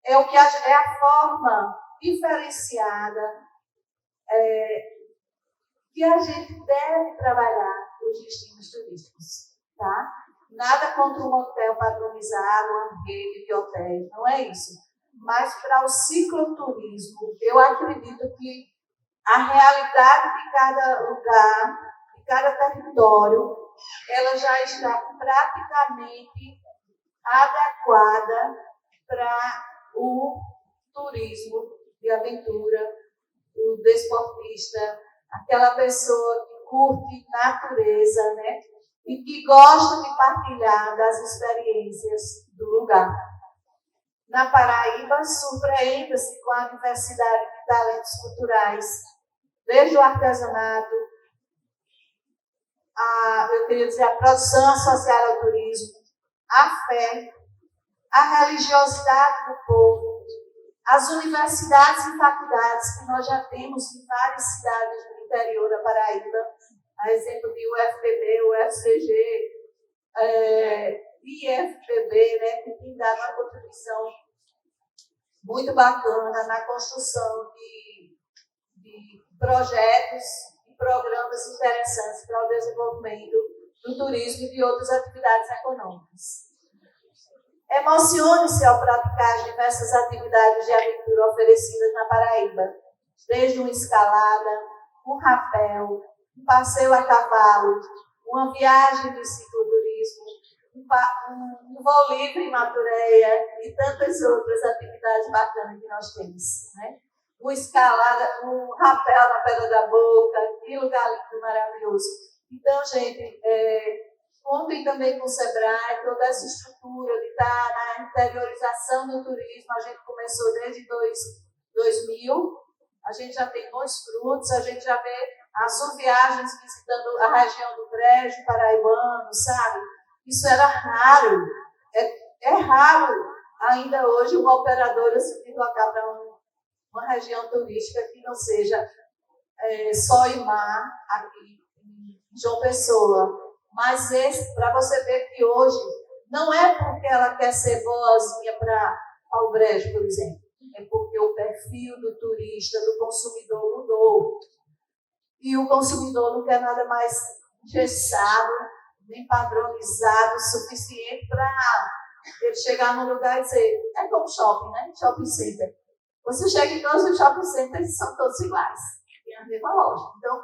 é a forma diferenciada que a gente deve trabalhar os destinos turísticos. Tá? Nada contra um hotel padronizado, uma rede de hotéis, não é isso. Mas para o cicloturismo, eu acredito que a realidade de cada lugar, de cada território, ela já está praticamente adequada para o turismo de aventura, o desportista, aquela pessoa que curte natureza, né? E que gosta de partilhar das experiências do lugar. Na Paraíba, surpreenda-se com a diversidade de talentos culturais, desde o artesanato, a produção associada ao turismo, a fé, a religiosidade do povo, as universidades e faculdades que nós já temos em várias cidades do interior da Paraíba, a exemplo de UFPB, UFCG, IFPB, né, que tem dado uma contribuição muito bacana na construção de projetos e programas interessantes para o desenvolvimento do turismo e de outras atividades econômicas. Emocione-se ao praticar as diversas atividades de aventura oferecidas na Paraíba, desde uma escalada, um rapel, um passeio a cavalo, uma viagem de cicloturismo, um voo livre em Maturéia e tantas outras atividades bacanas que nós temos, né? Uma escalada, um rapel na Pedra da Boca, que lugar lindo, maravilhoso. Então, gente, contem também com o Sebrae, toda essa estrutura de estar na interiorização do turismo. A gente começou desde 2000, a gente já tem bons frutos, a gente já vê as viagens visitando a região do Brejo, paraibano, sabe? Isso era raro, é raro ainda hoje uma operadora se deslocar para uma região turística que não seja sol e mar aqui em João Pessoa. Mas para você ver que hoje não é porque ela quer ser boazinha para o Brejo, por exemplo, é porque o perfil do turista, do consumidor mudou. E o consumidor não quer nada mais engessado, nem padronizado o suficiente para ele chegar num lugar e dizer, é como shopping, né? Shopping center. Você chega em todos os shopping centers e são todos iguais. Tem a mesma loja. Então,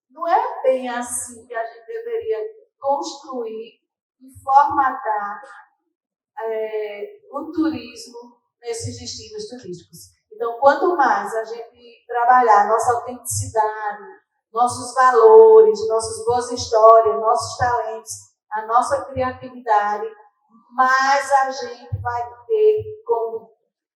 não é bem assim que a gente deveria construir e formatar o turismo nesses destinos turísticos. Então, quanto mais a gente trabalhar nossa autenticidade, nossos valores, nossas boas histórias, nossos talentos, a nossa criatividade, mais a gente vai ter como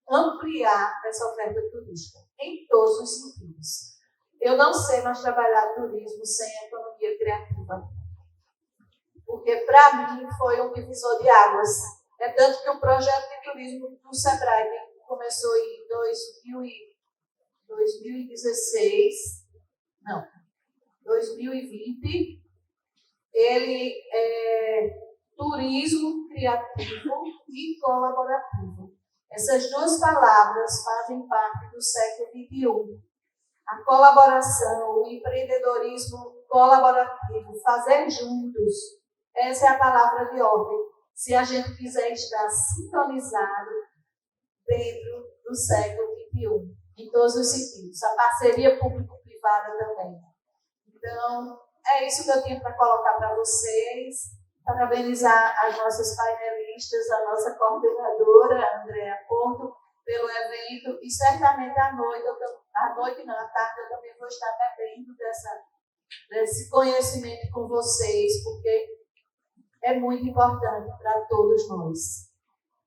ampliar essa oferta turística em todos os sentidos. Eu não sei mais trabalhar turismo sem economia criativa, porque para mim foi um divisor de águas. É tanto que o projeto de turismo do Sebrae, que começou em 2020, ele é turismo criativo e colaborativo. Essas duas palavras fazem parte do século XXI. A colaboração, o empreendedorismo colaborativo, fazer juntos, essa é a palavra de ordem. Se a gente quiser estar sintonizado dentro do século XXI, em todos os sentidos. A parceria público-privada também. Então, é isso que eu tinha para colocar para vocês. Parabenizar as nossas painelistas, a nossa coordenadora, Andréa Porto, pelo evento. E certamente à tarde eu também vou estar bebendo desse conhecimento com vocês, porque é muito importante para todos nós.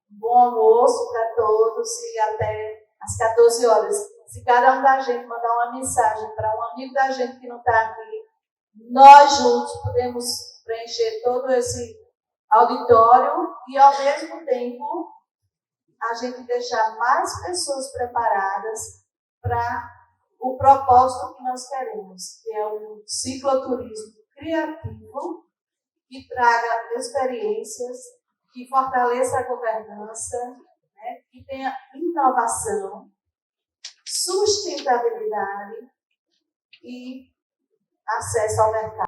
Bom almoço para todos e até às 14 horas. Se cada um da gente mandar uma mensagem para um amigo da gente que não está aqui, nós juntos podemos preencher todo esse auditório e, ao mesmo tempo, a gente deixar mais pessoas preparadas para o propósito que nós queremos, que é um cicloturismo criativo que traga experiências, que fortaleça a governança, né, que tenha inovação, sustentabilidade e acesso ao mercado.